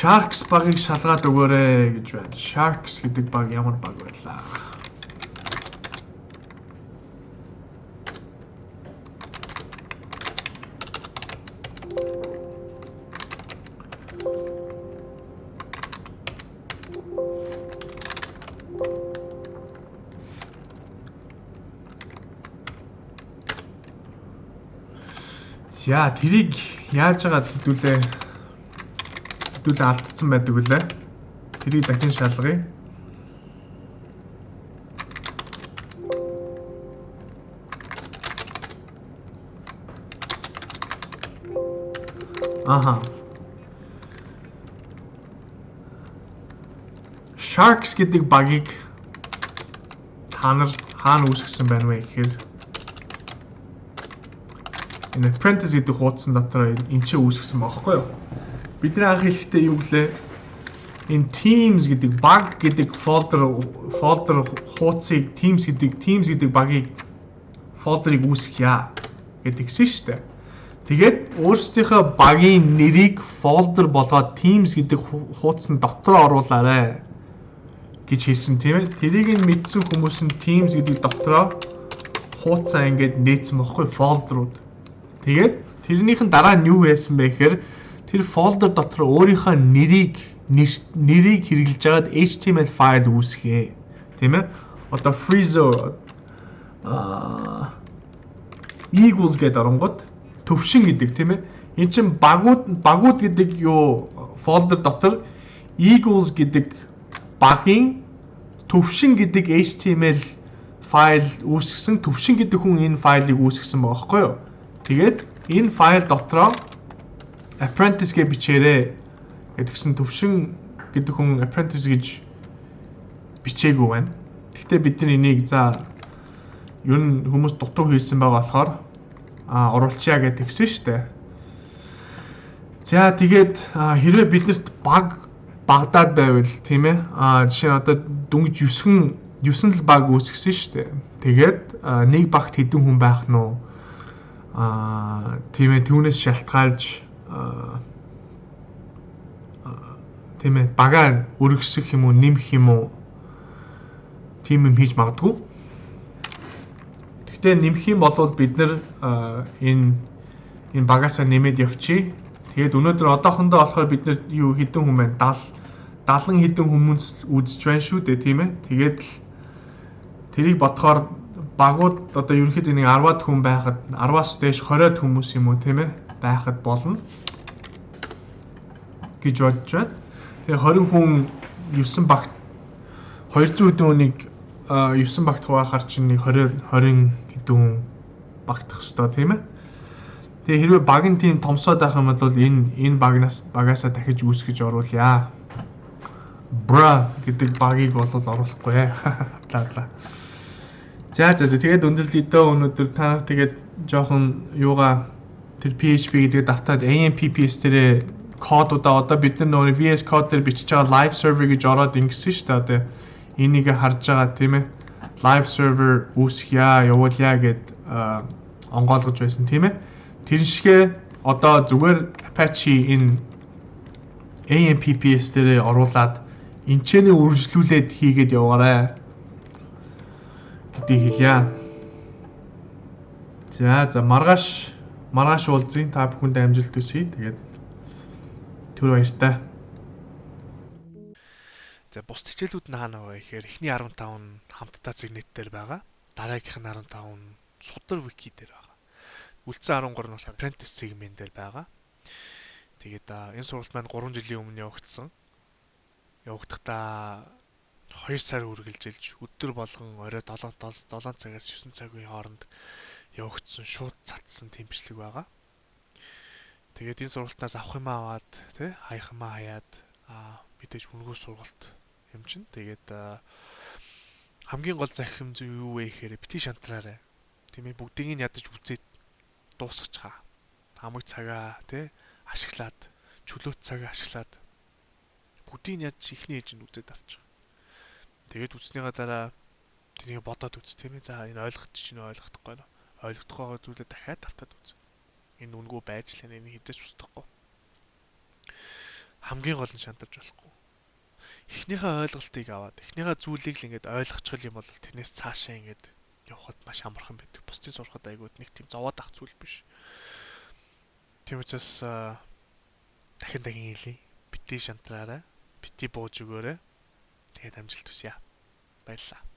Sharks багыг шалгаад өгөөрэй гэж байна. Sharks гэдэг баг ямар баг байлаа? За тэрийг яаж агаад хэдүүлээ алдсан байдаг үлээ. Тэрийг дахин шалгая. Sharks гэдэг багийг та нар хаана үүсгэсэн байна вэ гэхээр энэ Apprentice гэдэг хуудсан дотор энэ ч үүсгэсэн байхгүй юу? Бидний анх хэлэхдээ юу гэлээ? Энэ Teams гэдэг баг гэдэг folder хуудсыг Teams гэдэг багийг folder-ыг үүсгэе гэдгийгсэн шүү дээ. Тэгээд өөрсдийнхөө багийн нэрийг folder болгоод Teams гэдэг хуудсан дотор оруулаарай гэж хэлсэн тийм ээ. Тэрийг нь мэдсэн хүмүүс нь Teams гэдэг дотроо хуудсаа ингээд нээсэн бохгүй folder-ууд. Тэгээд тэрнийхэн дараа нь юу байсан бэ гэхээр тэр folder дотор өөрийнхөө нэрийг хэрэглэж байгаад HTML файл үүсгэй. Тийм ээ? Одоо freezo equals гэдэг оронгод төвшин гэдэг тийм ээ? Энд чинь багууд гэдэг юу folder дотор equals гэдэг багийн төвшин гэдэг HTML файл үүсгэсэн төвшин гэдэг хүн энэ файлыг үүсгэсэн байгаа байхгүй юу? Тэгээд энэ файл дотроо Apprentice гэж бичээрэй гэдгсэн төвшин гэдэг хүн Apprentice гэж бичээгүй байна. Гэхдээ бид нар энийг за ер нь хүмүүс дутуу хийсэн байгаа болохоор оруулчаа гэж тэгсэн шүү дээ. За тэгээд хэрвээ биднэрт багдаад байвал тийм ээ жишээ нь одоо дүнгийн 9 л баг үүсгэсэн шүү дээ. Тэгээд нэг багт хэдэн хүн байх нь уу? Тийм ээ түүнээс шалтгаалж тийм ээ багаар өргөсөх юм уу нэмэх юм уу тийм юм хийж магадгүй. Гэхдээ нэмэх юм бол бид нар энэ багаасаа нэмээд явчих. Тэгээд өнөөдөр одоохондоо болохоор бид нар юу хэдэн хүн байна? 70 хэдэн хүмүүс үзэж байна шүү дээ тийм ээ. Тэгээд тэрийг бодохоор багууд одоо ерөнхийдөө нэг 10-аад хүн байхад 10-аас дээш 20-аад хүмүүс юм уу тийм ээ байхад болно гэж бодож байна. Тэгээ 20 хүн 9 багт 200 хэдэн хүнийг 9 багт хуваахаар чинь нэг 20 хэдэн хүн багтах хэвээр тийм ээ. Тэгээ хэрвээ баг нь тийм томсоод байх юм бол энэ багаасаа дахиж үүсгэж оруулъя. Бра гэдэг багийг бол оруулахгүй ээ. Хатлаа. За тэгээд өндөрлөдөө өнөөдөр та нар тэгээд жоохон юугаа тэр PHP гэдэг давтаад AMPPS дээр кодуудаа одоо бид нар нөгөө VS Code дээр бичиж байгаа live server гэж ороод ингэсэн шүү дээ. Одоо энийг харж байгаа тийм ээ. Live server үүсгье, явуулъя гэд онгойлгож байсан тийм ээ. Тэр шигээ одоо зүгээр Apache энэ AMPPS дээр оруулаад энчэний үргэлжлүүлээд хийгээд яваарай гэдэг хэлье. За маргааш уулзъя. Та бүхэнд амжилт хүсье. Тэгээд түр баяртай. За бус хичээлүүд нь хаана вэ гэхээр эхний 15 нь хамтдаа зэгнэт дээр байгаа. Дараагийнх нь 15 нь судар вики дээр байгаа. Үлдсэн 13 нь бол apprentice segment дээр байгаа. Тэгээд энэ сургалт маань 3 жилийн өмнө явагдсан. Явагдахдаа 2 сар үргэлжилж өдөр болгон орой 7 цагаас 9 цагийн хооронд явагдсан шууд цацсан тийм бичлэг байгаа. Тэгээд энэ сургалтаас авах юм аваад тий хаях юм хаяад мэдээж үнэгүй сургалт юм чинь. Тэгээд хамгийн гол захим зүйл юу вэ гэхээр бити шантраарай. Тийм ээ бүгдийг нь ядаж үзээд дуусгачихаа. Хамаг цагаа тий ашиглаад чөлөөт цагаа ашиглаад бүгдийг нь ядаж ихний ээлжинд үзээд авчих. Тэгээд үзснийгаа дараа тэнийг бодоод үз тийм ээ. За энэ ойлгочих чинь ойлгохдохгүй нөө. Ойлгохгүй байгаа зүйлээ дахиад давтаад үз. Энэ үнэгүй байж л энэ хизээч устдахгүй. Хамгийн гол нь шантарч болохгүй. Эхнийхээ ойлголтыг аваад эхнийхээ зүйлийг л ингээд ойлгочих юм бол тэрнээс цаашаа ингээд явхад маш амархан байдаг. Бусдын сурахад айгууд нэг тийм зовоод ах зүйл биш. Тийм учраас дахин хэлье. Бити шантраарай. Бити бууж өгөөрэй. Тэгээд амжилт хүсье. Баярлалаа.